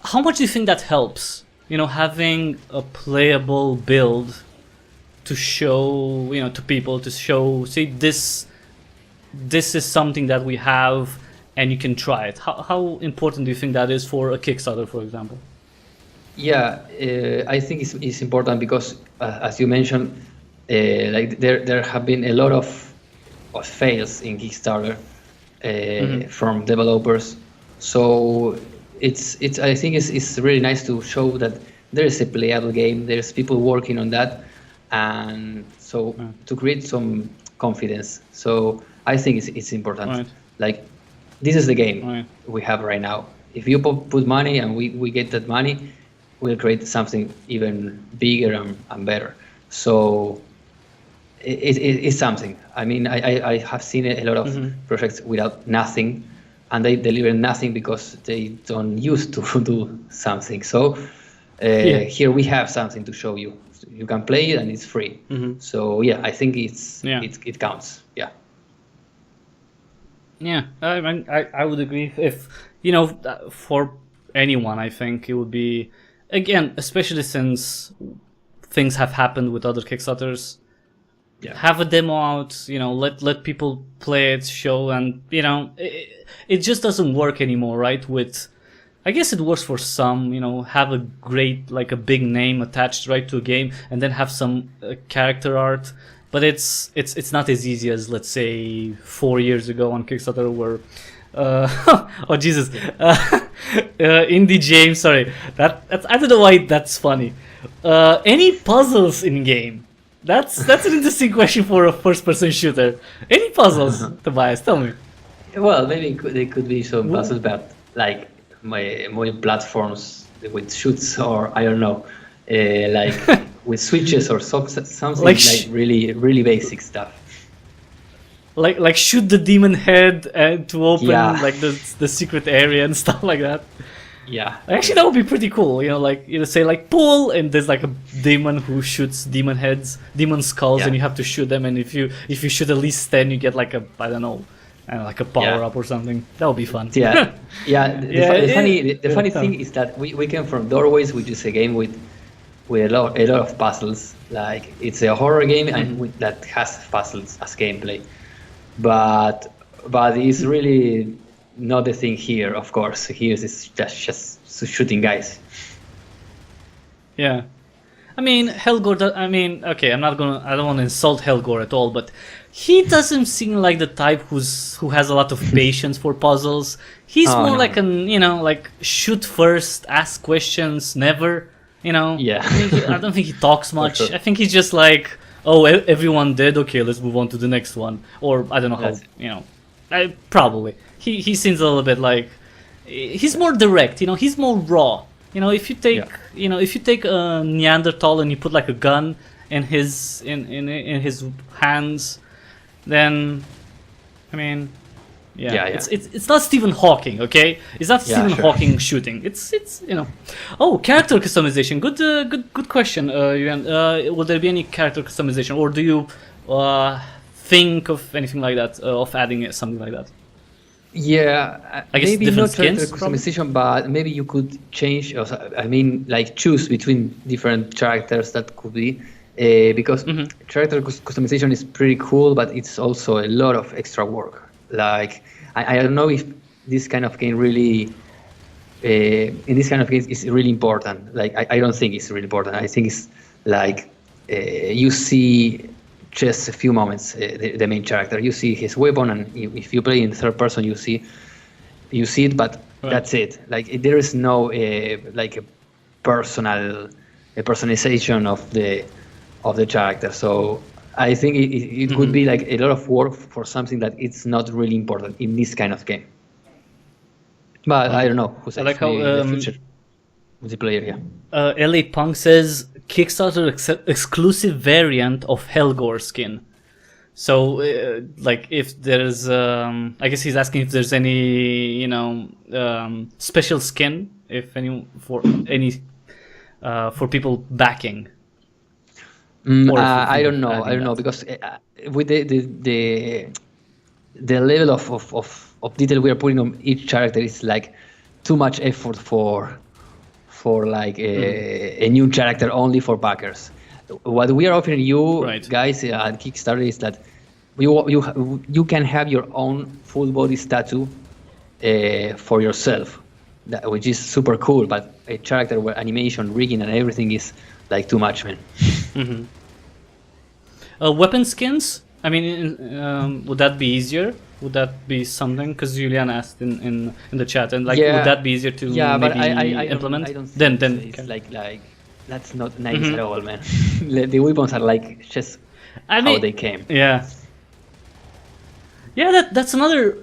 how much do you think that helps? Having a playable build to show, to people, to show, see, this is something that we have, and you can try it. How important do you think that is for a Kickstarter, for example? Yeah, I think it's important because, as you mentioned, like there have been a lot of fails in Kickstarter from developers. So I think it's really nice to show that there is a playable game. There's people working on that, and so to create some confidence. So I think it's important. Right. Like, this is the game we have right now. If you put money and we get that money, we'll create something even bigger and better. So it's something. I mean, I have seen a lot of projects without nothing, and they deliver nothing because they don't used to do something. So here we have something to show you. You can play it and it's free. So yeah, I think it counts. Yeah. Yeah, I would agree. If for anyone, I think it would be, again, especially since things have happened with other Kickstarters. Yeah. Have a demo out, let people play it, show, and it just doesn't work anymore, right? I guess it works for some, have a great, like a big name attached right to a game, and then have some character art. But it's not as easy as, let's say, 4 years ago on Kickstarter, where oh Jesus, Indie James, sorry, that's I don't know why that's funny. Any puzzles in game? That's an interesting question for a first-person shooter. Any puzzles, Tobias? Tell me. Well, maybe there could be some puzzles, but like more platforms with shoots, or I don't know, like with switches or something like really really basic stuff. Like shoot the demon head and to open like the secret area and stuff like that. Yeah, actually that would be pretty cool. Say like pull, and there's like a demon who shoots demon heads, demon skulls, and you have to shoot them. And if you shoot at least 10, you get like a, I don't know, like a power up or something. That would be fun. Yeah, yeah. The funny thing is that we came from Doorways, which is a game with a lot of puzzles. Like, it's a horror game and that has puzzles as gameplay, but it's really not the thing here. Of course, here it's just shooting guys. Yeah, I mean Helgor. Okay, I don't want to insult Helgor at all, but he doesn't seem like the type who has a lot of patience for puzzles. He's more like like shoot first, ask questions, never. Yeah. I don't think he talks much. Sure. I think he's just like, oh, everyone dead. Okay, let's move on to the next one. Or I don't know how. Probably he seems a little bit like he's more direct. He's more raw. If you take a Neanderthal and you put like a gun in his hands, then it's not Stephen Hawking, okay? It's not Stephen Hawking shooting. It's Oh, character customization. Good question, Yuan. Will there be any character customization, or do you think of anything like that, of adding something like that? Yeah, I guess maybe not skins, character customization, but maybe you could change. Like choose between different characters. That could be. Because character customization is pretty cool, but it's also a lot of extra work. Like, I don't know if this kind of game really, in this kind of games, is really important. Like, I don't think it's really important. I think it's like you see just a few moments the main character. You see his weapon, and if you play in third person, you see it, but that's it. Like, there is no like a personalization of the character. So I think it could be like a lot of work for something that it's not really important in this kind of game. But I don't know. Who's I like how the future multiplayer? Yeah. LA Punk says Kickstarter exclusive variant of Helgor skin. So like if there's, I guess he's asking if there's any special skin, if any for people backing. I don't know because with the level of detail we are putting on each character is like too much effort for for like a new character only for backers. What we are offering you guys at Kickstarter is that you can have your own full body statue for yourself, which is super cool. But a character where animation, rigging, and everything is like too much, man. Weapon skins. I mean, would that be easier? Would that be something? Because Julian asked in the chat, and like, would that be easier to maybe implement? I don't then it's like that's not nice at all, man. The weapons are like just how they came. Yeah, that's another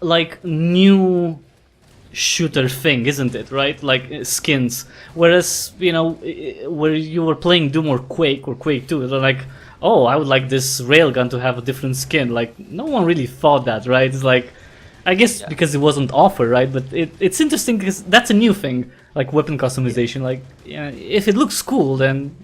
like new shooter thing, isn't it? Right, like skins. Whereas where you were playing Doom or Quake 2, they're like, oh, I would like this railgun to have a different skin. Like, no one really thought that, right? It's like, I guess because it wasn't offered, right? But it's interesting because that's a new thing, like weapon customization. Like, if it looks cool, then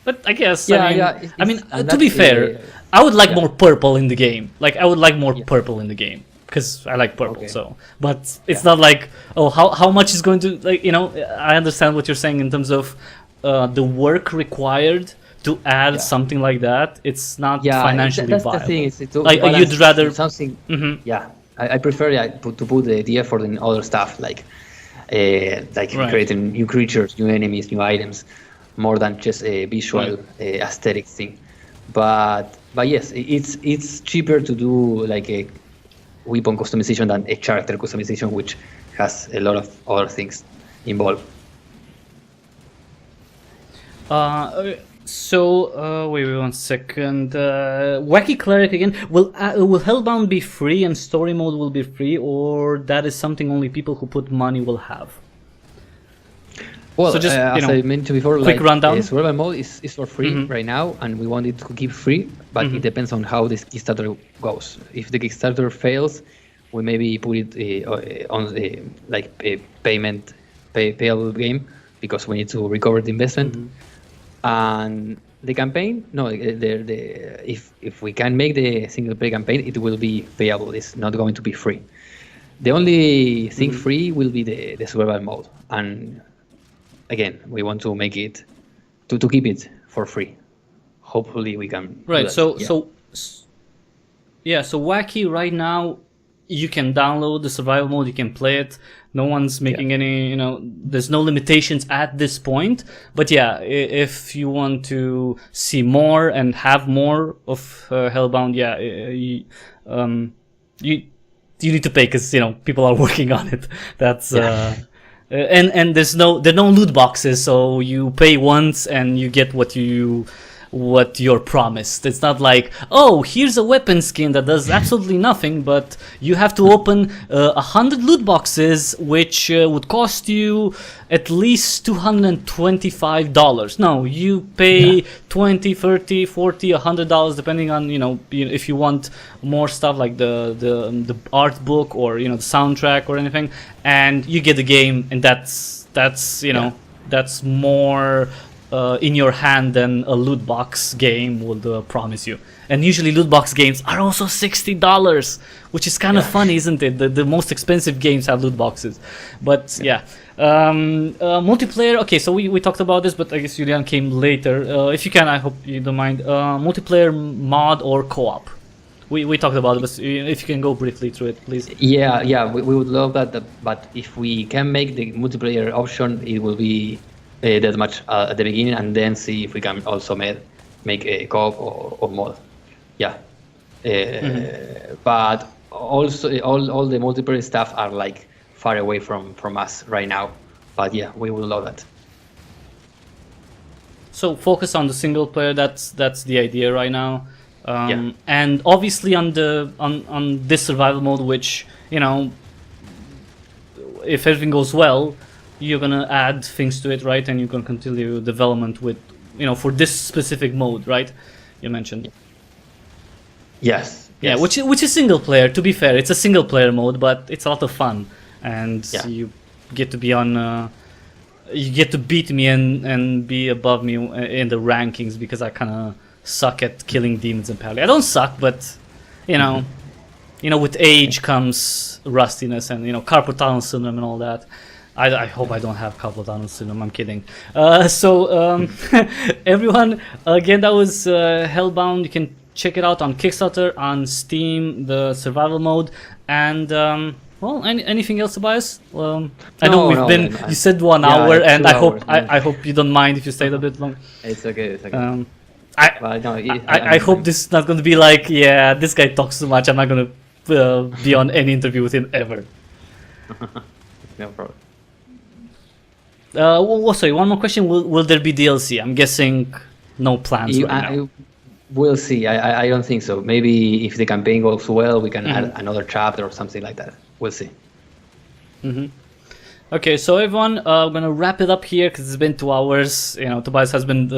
But I guess I mean, to be fair, I would like more purple in the game. Like, I would like more purple in the game because I like purple. So, but it's not like, oh, how much is going to, like, I understand what you're saying in terms of the work required to add something like that. It's not financially viable. That's the thing. It's like, you'd rather something. I prefer to put the effort in other stuff, like creating new creatures, new enemies, new items, more than just a visual aesthetic thing. But yes, it's cheaper to do like a weapon customization than a character customization, which has a lot of other things involved. So wait 1 second. Wacky Cleric again. Will Hellbound be free and story mode will be free, or that is something only people who put money will have? Well, so just, as I mentioned before, quick rundown. Survival mode is for free right now, and we want it to keep free, but it depends on how this Kickstarter goes. If the Kickstarter fails, we maybe put it on a payable game, because we need to recover the investment. And the campaign, if we can make the single player campaign, it will be payable. It's not going to be free. The only thing free will be the survival mode, and again, we want to make it to keep it for free. Hopefully, we can. Right. So Wacky right now, you can download the survival mode. You can play it. No one's making any. There's no limitations at this point. But if you want to see more and have more of Hellbound, you need to pay because people are working on it. That's. And there are no loot boxes, so you pay once and you get what you're promised. It's not like, oh, here's a weapon skin that does absolutely nothing, but you have to open 100 loot boxes, which would cost you at least $225. No, you pay $20, $30, $40, $100, depending on if you want more stuff like the art book or the soundtrack or anything, and you get the game, and that's that's more in your hand than a loot box game would promise you. And usually loot box games are also $60, which is kind of funny, isn't it? The most expensive games have loot boxes. But multiplayer, okay, so we talked about this, but I guess Julian came later. If you can, I hope you don't mind. Multiplayer mod or co-op? We talked about it, but if you can go briefly through it, please. We would love that, but if we can make the multiplayer option, it will be that much at the beginning, and then see if we can also make a co-op or mod. But also all the multiplayer stuff are like far away from us right now. But we will love that. So focus on the single player. That's the idea right now. And obviously on this survival mode, which if everything goes well, you're gonna add things to it, right? And you're gonna continue development with, for this specific mode, right? You mentioned. Yes. Yeah, which is single player. To be fair, it's a single player mode, but it's a lot of fun, and you get to be on. You get to beat me and be above me in the rankings because I kind of suck at killing demons and pally. I don't suck, but with age comes rustiness and carpal tunnel syndrome and all that. I hope I don't have carpal tunnel syndrome. I'm kidding. Everyone, again, that was Hellbound. You can check it out on Kickstarter, on Steam, the survival mode, and well, anything else, Tobias? I know we've been. You said 1 hour, and I hope you don't mind if you stayed a bit long. It's okay. It's okay. I hope this is not going to be like, yeah, this guy talks too much. I'm not going to be on any interview with him ever. No problem. Sorry, one more question. Will there be DLC? I'm guessing no plans right now. We'll see. I don't think so. Maybe if the campaign goes well, we can add another chapter or something like that. We'll see. Okay, so everyone, I'm gonna wrap it up here because it's been 2 hours. You know, Tobias has been,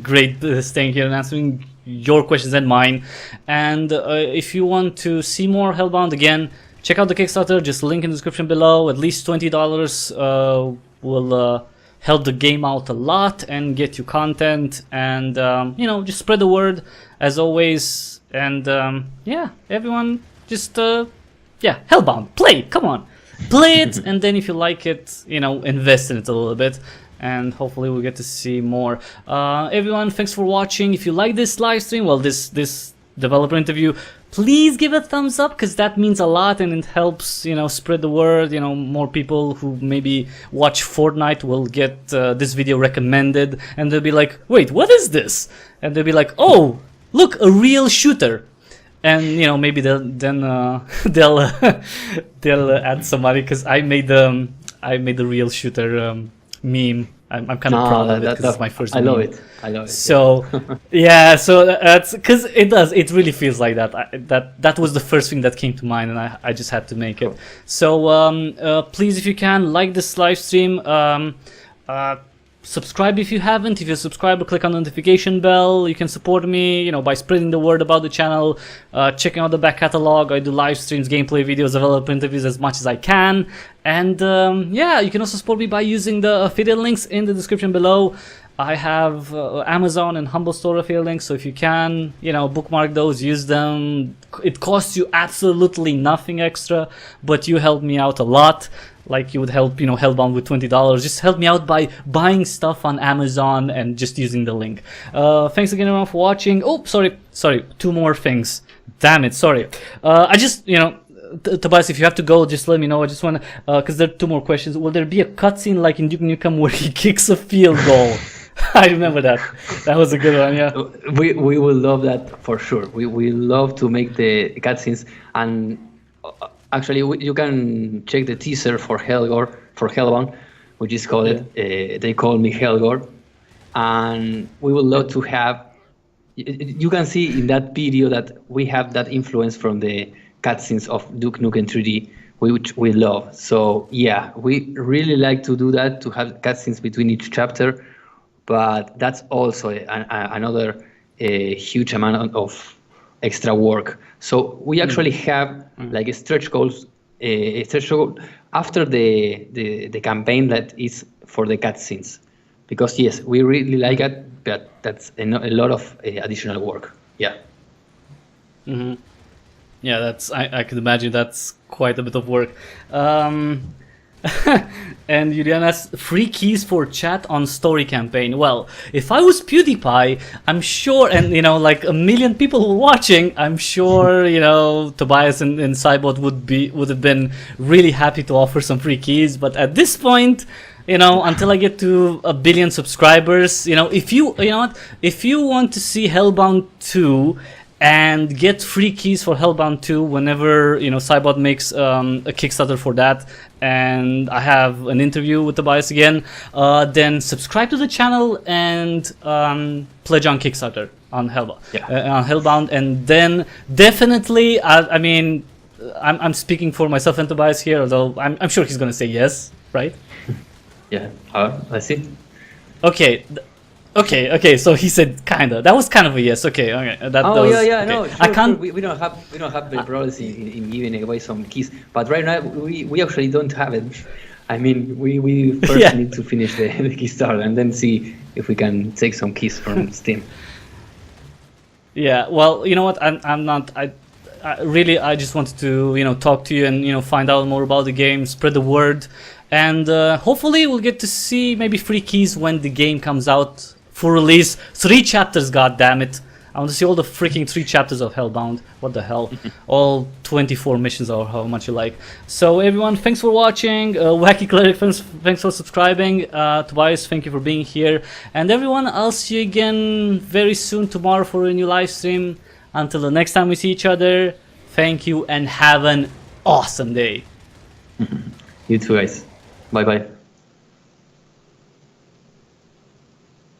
great staying here and answering your questions and mine. And if you want to see more Hellbound, again, check out the Kickstarter. Just link in the description below. At least $20 will help the game out a lot and get you content. And just spread the word as always. And yeah, everyone, just Hellbound, play it. Come on. Play it, and then if you like it, invest in it a little bit, and hopefully we'll get to see more. Everyone, thanks for watching. If you like this live stream, well, this developer interview, please give a thumbs up, because that means a lot, and it helps, spread the word. More people who maybe watch Fortnite will get this video recommended, and they'll be like, wait, what is this? And they'll be like, oh, look, a real shooter. And maybe they'll add somebody, because I made the real shooter meme. I'm kind of proud of it because it's my first. I love it. So yeah, so that's because it really feels like that. That was the first thing that came to mind, and I just had to make it. So please, if you can, like this live stream. Subscribe if you haven't. If you're a subscriber, click on the notification bell. You can support me, by spreading the word about the channel, checking out the back catalog. I do live streams, gameplay videos, developer interviews as much as I can. And yeah, you can also support me by using the affiliate links in the description below. I have Amazon and Humble Store affiliate links, so if you can, bookmark those, use them. It costs you absolutely nothing extra, but you help me out a lot. Like you would help, Hellbound with $20. Just help me out by buying stuff on Amazon and just using the link. Thanks again, everyone, for watching. Oh, sorry, 2 more things. Damn it, sorry. I just, Tobias, if you have to go, just let me know. I just want to, because there are 2 more questions. Will there be a cutscene like in Duke Nukem where he kicks a field goal? I remember that. That was a good one, yeah. We will love that for sure. We love to make the cutscenes, and actually you can check the teaser for Hellbound, which is called They Call Me Hellgore, and we would love to have. You can see in that video that we have that influence from the cutscenes of Duke Nukem 3D, which we love. So yeah, we really like to do that, to have cutscenes between each chapter. But that's also another huge amount of extra work. So we actually have like a stretch goal after the campaign that is for the cutscenes, because yes, we really like it, but that's a lot of additional work. Yeah. Yeah, that's I could imagine that's quite a bit of work. And Juliana's free keys for chat on story campaign. Well, if I was PewDiePie, I'm sure, and like a million people who are watching, I'm sure Tobias and Saibot would have been really happy to offer some free keys. But at this point, until I get to 1 billion subscribers, if you want to see Hellbound 2 and get free keys for Hellbound 2 whenever Saibot makes a Kickstarter for that, and I have an interview with Tobias again, then subscribe to the channel and pledge on Kickstarter on Hellbound, and then definitely, I'm speaking for myself and Tobias here, although I'm sure he's gonna say yes, right? Yeah, I see. Okay. So he said kinda. That was kind of a yes. Okay. No, sure, I can't. We don't have the problems in giving away some keys. But right now we actually don't have it. I mean, we first need to finish the Kickstarter and then see if we can take some keys from Steam. Yeah. Well, you know what? I'm not. I just wanted to talk to you and find out more about the game, spread the word. And hopefully we'll get to see maybe free keys when the game comes out for release. 3 chapters, goddammit. I want to see all the freaking 3 chapters of Hellbound. What the hell? All 24 missions or how much you like. So everyone, thanks for watching. Wacky Cleric, thanks for subscribing. Tobias, thank you for being here. And everyone, I'll see you again very soon tomorrow for a new live stream. Until the next time we see each other, thank you and have an awesome day. You too, guys. Bye bye.